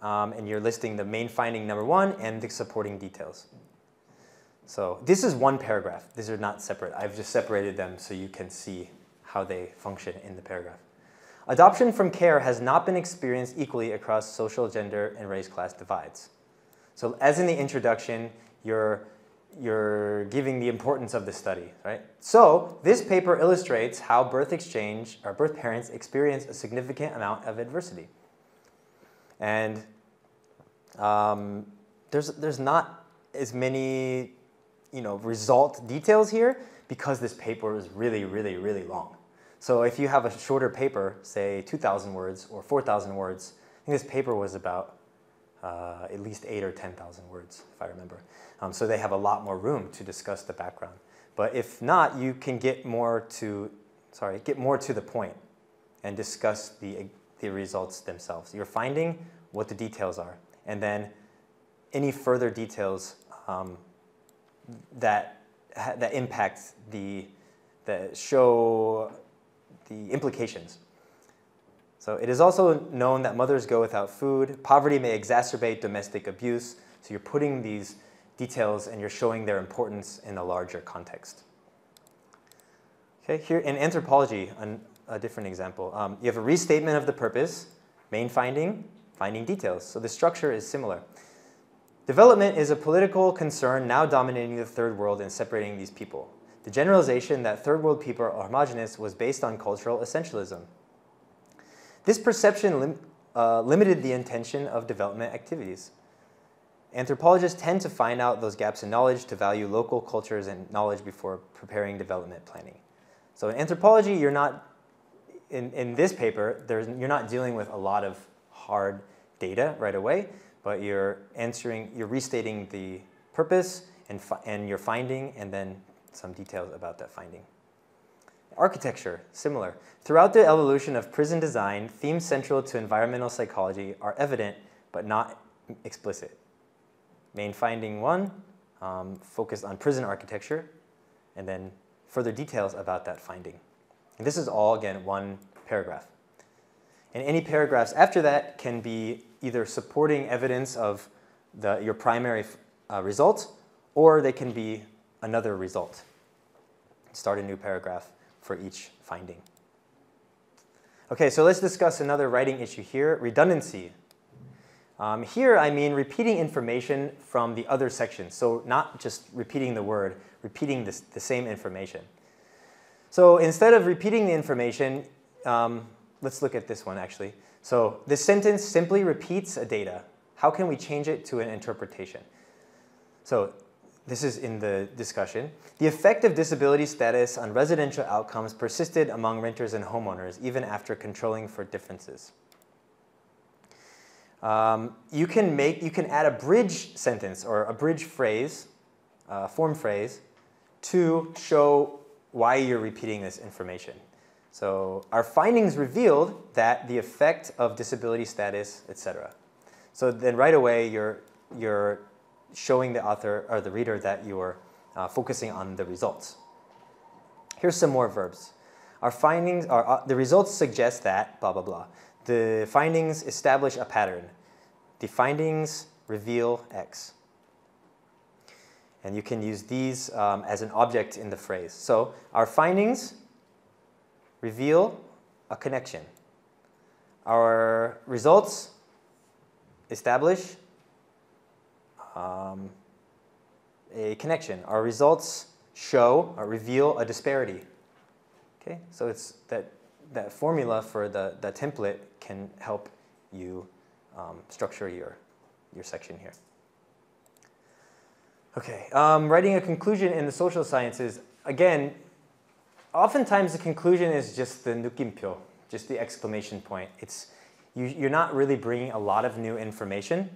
and you're listing the main finding number one and the supporting details. So this is one paragraph. These are not separate. I've just separated them so you can see how they function in the paragraph. Adoption from care has not been experienced equally across social, gender, and race class divides. So as in the introduction, you're giving the importance of the study, right? So this paper illustrates how birth parents experience a significant amount of adversity. And there's not as many result details here because this paper is really, really, really long. So if you have a shorter paper, say 2,000 words or 4,000 words, I think this paper was about at least 8,000 or 10,000 words, if I remember. So they have a lot more room to discuss the background. But if not, you can get more to the point and discuss the results themselves. You're finding what the details are, and then any further details that impact that show the implications. So it is also known that mothers go without food. Poverty may exacerbate domestic abuse. So you're putting these details and you're showing their importance in a larger context. Okay, here in anthropology, a different example. You have a restatement of the purpose, main finding, finding details. So the structure is similar. Development is a political concern now dominating the third world and separating these people. The generalization that third world people are homogenous was based on cultural essentialism. This perception limited the intention of development activities. Anthropologists tend to find out those gaps in knowledge, to value local cultures and knowledge before preparing development planning. So in anthropology, you're not, in this paper, you're not dealing with a lot of hard data right away, but you're restating the purpose and your finding, and then some details about that finding. Architecture, similar. Throughout the evolution of prison design, themes central to environmental psychology are evident but not explicit. Main finding 1 focused on prison architecture, and then further details about that finding. And this is all, again, one paragraph. And any paragraphs after that can be either supporting evidence of your primary result, or they can be another result. Start a new paragraph for each finding. Okay, so let's discuss another writing issue here, redundancy. Here I mean repeating information from the other section. So not just repeating the word, repeating the same information. So instead of repeating the information, let's look at this one actually. So this sentence simply repeats a data. How can we change it to an interpretation? So this is in the discussion. The effect of disability status on residential outcomes persisted among renters and homeowners even after controlling for differences. You can add a bridge sentence or a bridge phrase, form phrase, to show why you're repeating this information. So our findings revealed that the effect of disability status, etc. So then right away you're showing the author or the reader that you're focusing on the results. Here's some more verbs. Our findings are the results suggest that blah blah blah. The findings establish a pattern. The findings reveal X. And you can use these as an object in the phrase. So our findings reveal a connection. Our results establish a connection. Our results show or reveal a disparity. Okay, so it's that formula for the template can help you structure your section here. Okay, writing a conclusion in the social sciences. Again, oftentimes the conclusion is just the 느낌표, just the exclamation point. You're not really bringing a lot of new information,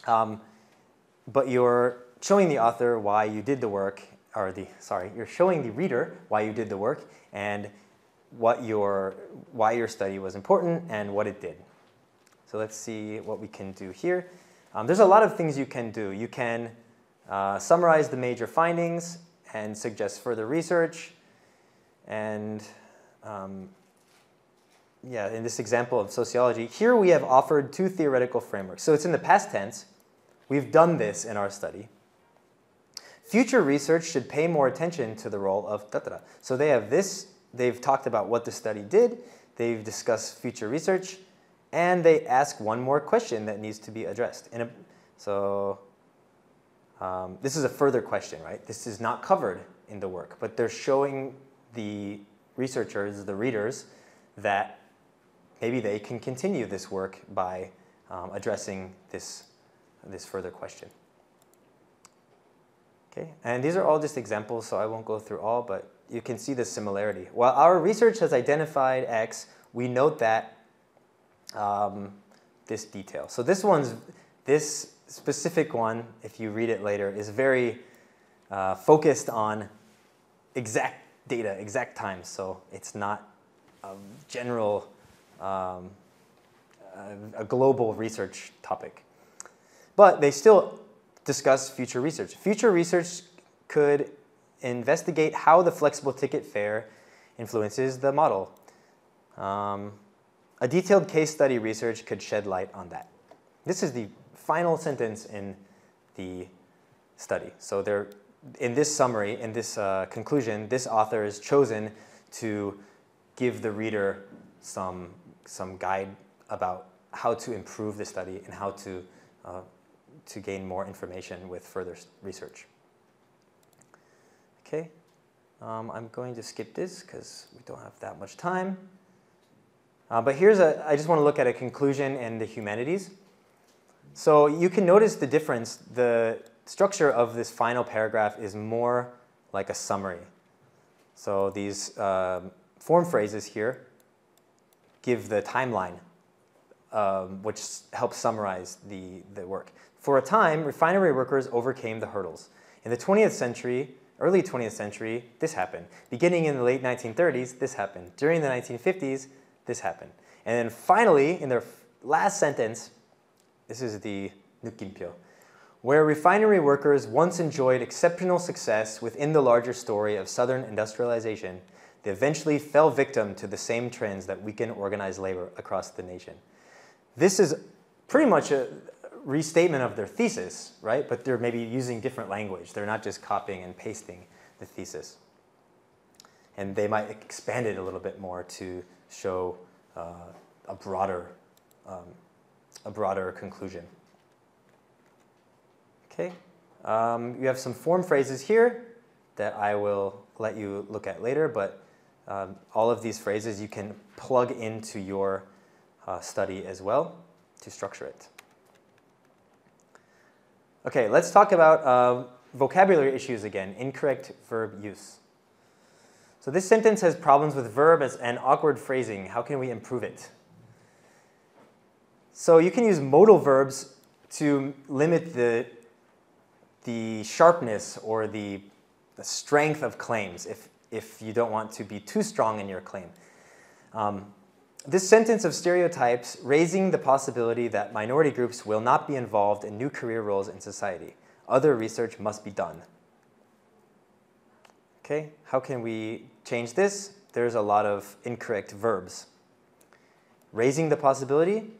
but you're showing the author why you did the work, or you're showing the reader why you did the work and why your study was important and what it did. So let's see what we can do here. There's a lot of things you can do. You can summarize the major findings and suggest further research. And yeah, in this example of sociology, here we have offered 2 theoretical frameworks. So it's in the past tense. We've done this in our study. Future research should pay more attention to the role of da-da-da. So they have this. They've talked about what the study did. They've discussed future research. And they ask one more question that needs to be addressed. This is a further question, right? This is not covered in the work, but they're showing the researchers, the readers, that maybe they can continue this work by addressing this further question. Okay, and these are all just examples, so I won't go through all, but you can see the similarity. While our research has identified X, we note that this detail. So this specific one, if you read it later, is very focused on exact data, exact times. So it's not a general, a global research topic. But they still discuss future research. Future research could investigate how the flexible ticket fare influences the model. A detailed case study research could shed light on that. This is the final sentence in the study. So in this summary, in this conclusion, this author is chosen to give the reader some guide about how to improve the study and how to gain more information with further research. Okay, I'm going to skip this because we don't have that much time. But I just want to look at a conclusion in the humanities. So you can notice the difference. The structure of this final paragraph is more like a summary. So these form phrases here give the timeline which helps summarize the work. For a time, refinery workers overcame the hurdles. In the 20th century, early 20th century, this happened. Beginning in the late 1930s, this happened. During the 1950s, this happened. And then finally, in their last sentence, this is the 느낌표, where refinery workers once enjoyed exceptional success within the larger story of Southern industrialization, they eventually fell victim to the same trends that weaken organized labor across the nation. This is pretty much a restatement of their thesis, right? But they're maybe using different language. They're not just copying and pasting the thesis. And they might expand it a little bit more to show a broader conclusion. Okay, you have some form phrases here that I will let you look at later, but all of these phrases you can plug into your study as well to structure it. Okay, let's talk about vocabulary issues again, incorrect verb use. So this sentence has problems with verbs and awkward phrasing. How can we improve it? So you can use modal verbs to limit the sharpness or the strength of claims if you don't want to be too strong in your claim. This sentence of stereotypes raising the possibility that minority groups will not be involved in new career roles in society. Other research must be done. Okay, how can we change this? There's a lot of incorrect verbs. Raising the possibility,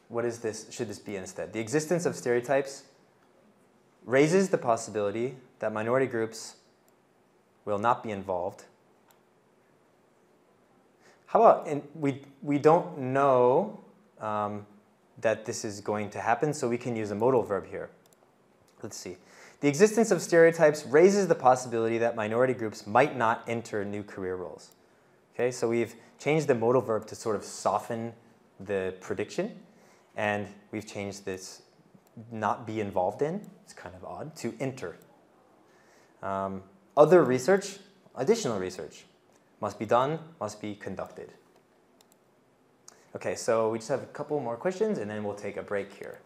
what is this? Should this be instead? The existence of stereotypes raises the possibility that minority groups will not be involved. How about, we don't know that this is going to happen, so we can use a modal verb here. Let's see. The existence of stereotypes raises the possibility that minority groups might not enter new career roles. Okay, so we've changed the modal verb to sort of soften the prediction, and we've changed this not be involved in, it's kind of odd, to enter. Other research, additional research, must be done, must be conducted. Okay, so we just have a couple more questions and then we'll take a break here.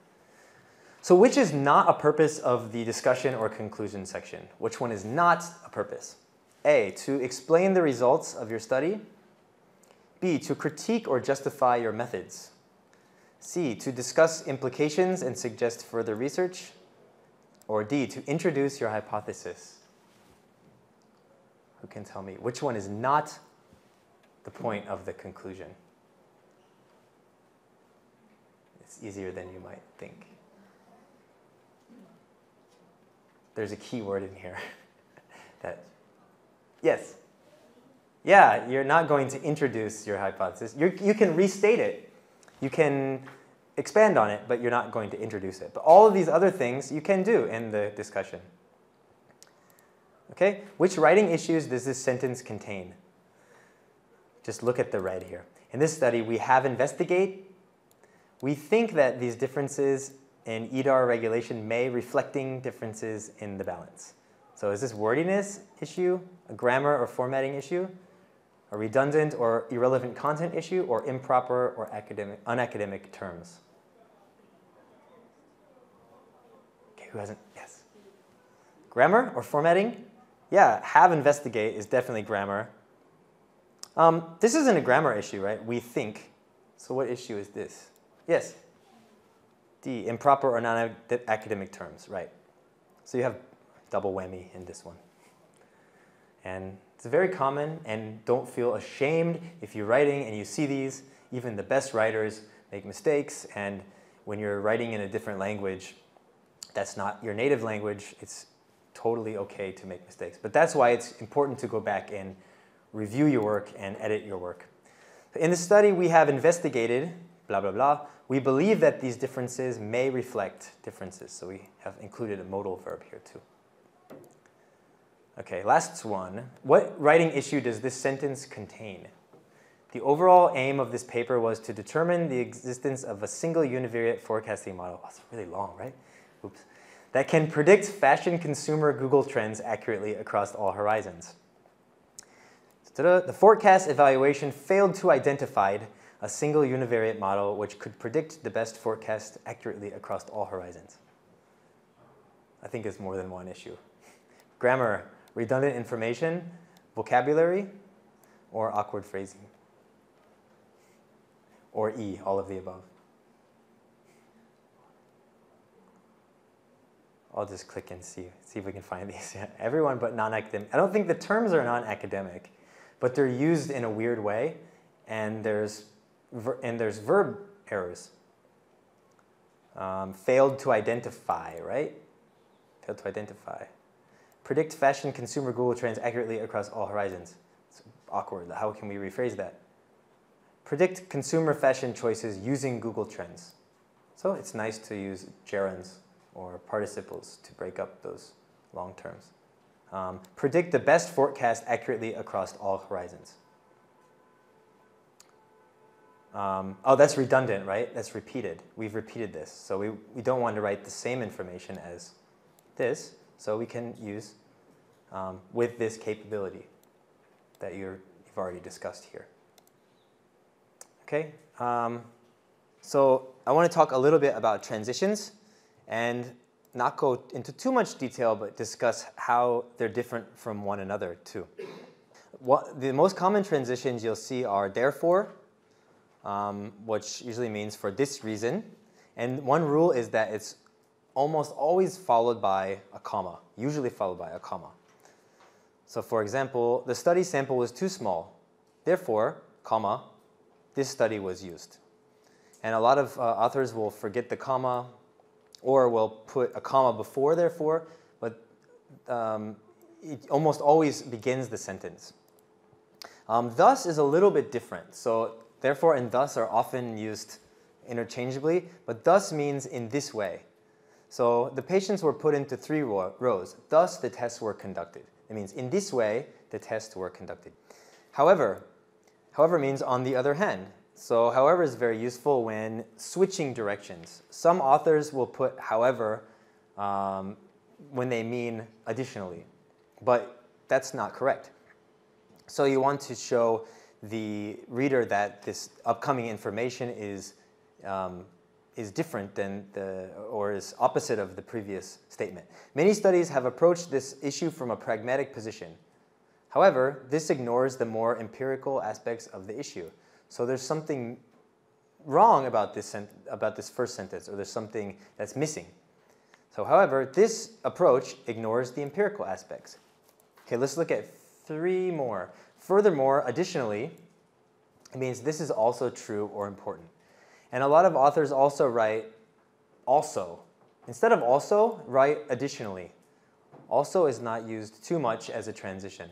So which is not a purpose of the discussion or conclusion section? Which one is not a purpose? A, to explain the results of your study. B, to critique or justify your methods. C, to discuss implications and suggest further research. Or D, to introduce your hypothesis. Who can tell me which one is not the point of the conclusion? It's easier than you might think. There's a key word in here that, yes. Yeah, you're not going to introduce your hypothesis. You can restate it. You can expand on it, but you're not going to introduce it. But all of these other things you can do in the discussion. Okay, which writing issues does this sentence contain? Just look at the red here. In this study, we have investigate. We think that these differences in EDAR regulation may reflecting differences in the balance. So is this wordiness issue, a grammar or formatting issue, a redundant or irrelevant content issue, or improper or unacademic terms? Okay, who hasn't? Yes. Grammar or formatting? Yeah, have investigate is definitely grammar. This isn't a grammar issue, right? We think. So what issue is this? Yes? D, improper or non-academic terms, right. So you have double whammy in this one. And it's very common, and don't feel ashamed if you're writing and you see these. Even the best writers make mistakes, and when you're writing in a different language, that's not your native language, it's totally okay to make mistakes. But that's why it's important to go back and review your work and edit your work. In the study, we have investigated, blah, blah, blah. We believe that these differences may reflect differences. So we have included a modal verb here too. Okay, last one. What writing issue does this sentence contain? The overall aim of this paper was to determine the existence of a single univariate forecasting model. Oh, it's really long, right? Oops. That can predict fashion consumer Google trends accurately across all horizons. The forecast evaluation failed to identify a single univariate model which could predict the best forecast accurately across all horizons. I think it's more than one issue. Grammar, redundant information, vocabulary, or awkward phrasing. Or E, all of the above. I'll just click and see if we can find these. Everyone but non-academic. I don't think the terms are non-academic, but they're used in a weird way, and there's verb errors. Failed to identify, right? Failed to identify. Predict fashion consumer Google trends accurately across all horizons. It's awkward. How can we rephrase that? Predict consumer fashion choices using Google Trends. So it's nice to use gerunds or participles to break up those long terms. Predict the best forecast accurately across all horizons. Oh, that's redundant, right? That's repeated. We've repeated this. So we don't want to write the same information as this. So we can use with this capability that you've already discussed here. Okay, so I want to talk a little bit about transitions and not go into too much detail, but discuss how they're different from one another too. The most common transitions you'll see are therefore, which usually means for this reason. And one rule is that it's almost always followed by a comma, usually followed by a comma. So for example, the study sample was too small. Therefore, comma, this study was used. And a lot of authors will forget the comma or will put a comma before therefore, but it almost always begins the sentence. Thus is a little bit different. So therefore and thus are often used interchangeably, but thus means in this way. So the patients were put into 3 rows. Thus the tests were conducted. It means in this way the tests were conducted. However means on the other hand. So however is very useful when switching directions. Some authors will put however when they mean additionally, but that's not correct. So you want to show the reader that this upcoming information is different than or is opposite of the previous statement. Many studies have approached this issue from a pragmatic position. However, this ignores the more empirical aspects of the issue. So there's something wrong about this first sentence, or there's something that's missing. So however, this approach ignores the empirical aspects. Okay, let's look at 3 more. Furthermore, additionally, it means this is also true or important. And a lot of authors also write also. Instead of also, write additionally. Also is not used too much as a transition.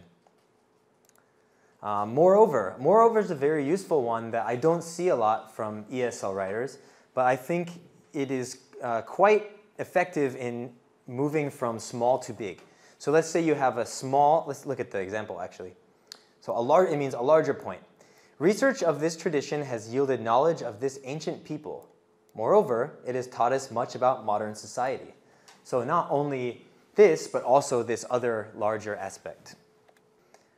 Moreover is a very useful one that I don't see a lot from ESL writers, but I think it is quite effective in moving from small to big. So let's say you have a small, let's look at the example actually. So it means a larger point. Research of this tradition has yielded knowledge of this ancient people. Moreover, it has taught us much about modern society. So not only this, but also this other larger aspect.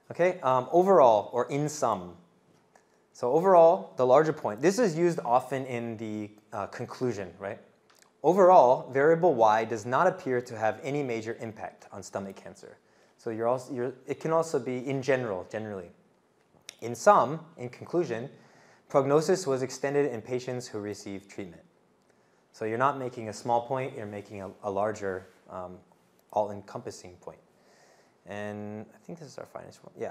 Okay, overall, or in sum. So overall, the larger point. This is used often in the conclusion, right? Overall, variable Y does not appear to have any major impact on stomach cancer. So it can also be in generally. In sum, in conclusion, prognosis was extended in patients who received treatment. So you're not making a small point, you're making a larger, all-encompassing point. And I think this is our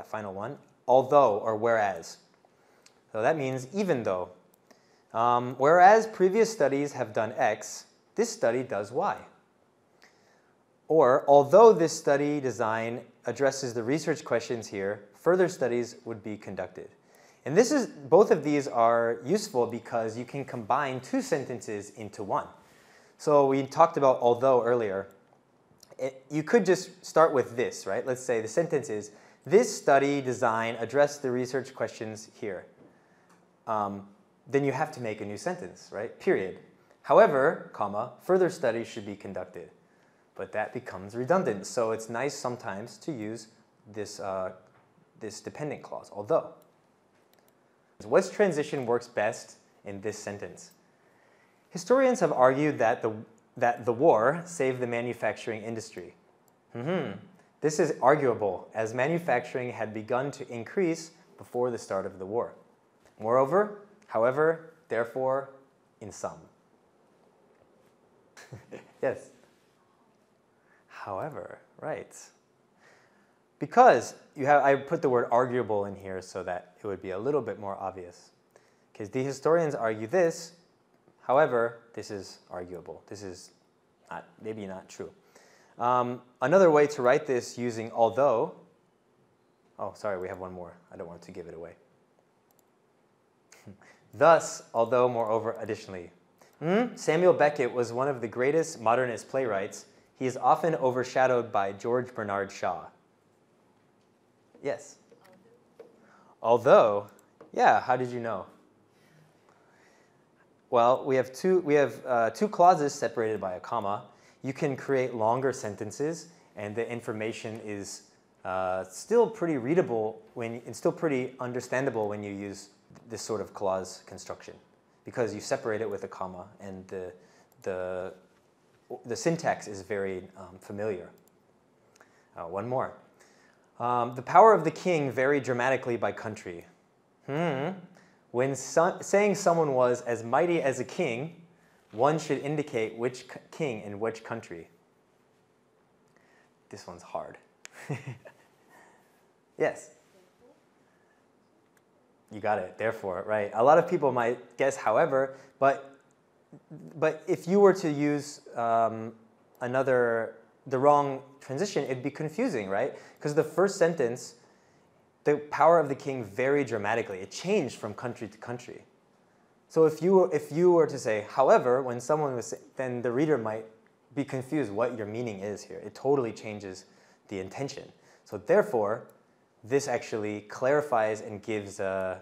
final one. Although or whereas. So that means even though. Whereas previous studies have done X, this study does Y. Or although this study design addresses the research questions here, further studies would be conducted. And both of these are useful because you can combine 2 sentences into one. So we talked about although earlier. You could just start with this, right? Let's say the sentence is, this study design addressed the research questions here. Then you have to make a new sentence, right? Period. However, comma, further studies should be conducted. But that becomes redundant. So it's nice sometimes to use this dependent clause, although. Which transition works best in this sentence? Historians have argued that the war saved the manufacturing industry. This is arguable, as manufacturing had begun to increase before the start of the war. Moreover, however, therefore, in sum. Yes. However, right. Because I put the word arguable in here so that it would be a little bit more obvious. Because the historians argue this, however, this is arguable. This is maybe not true. Another way to write this using although, oh, sorry, we have one more. I don't want to give it away. Thus, although, moreover, additionally. Samuel Beckett was one of the greatest modernist playwrights. He is often overshadowed by George Bernard Shaw. Yes? Although, yeah, how did you know? Well, we have two clauses separated by a comma. You can create longer sentences, and the information is still pretty readable and still pretty understandable when you use this sort of clause construction, because you separate it with a comma, and the syntax is very familiar. One more. The power of the king varied dramatically by country. When saying someone was as mighty as a king, one should indicate which king in which country. This one's hard. Yes? You got it, therefore, right. A lot of people might guess however, but if you were to use the wrong transition, it'd be confusing, right? Because the first sentence, the power of the king varied dramatically. It changed from country to country. So if you were to say, however, when someone was, then the reader might be confused what your meaning is here. It totally changes the intention. So therefore, this actually clarifies and gives a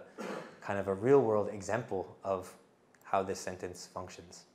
kind of a real-world example of how this sentence functions.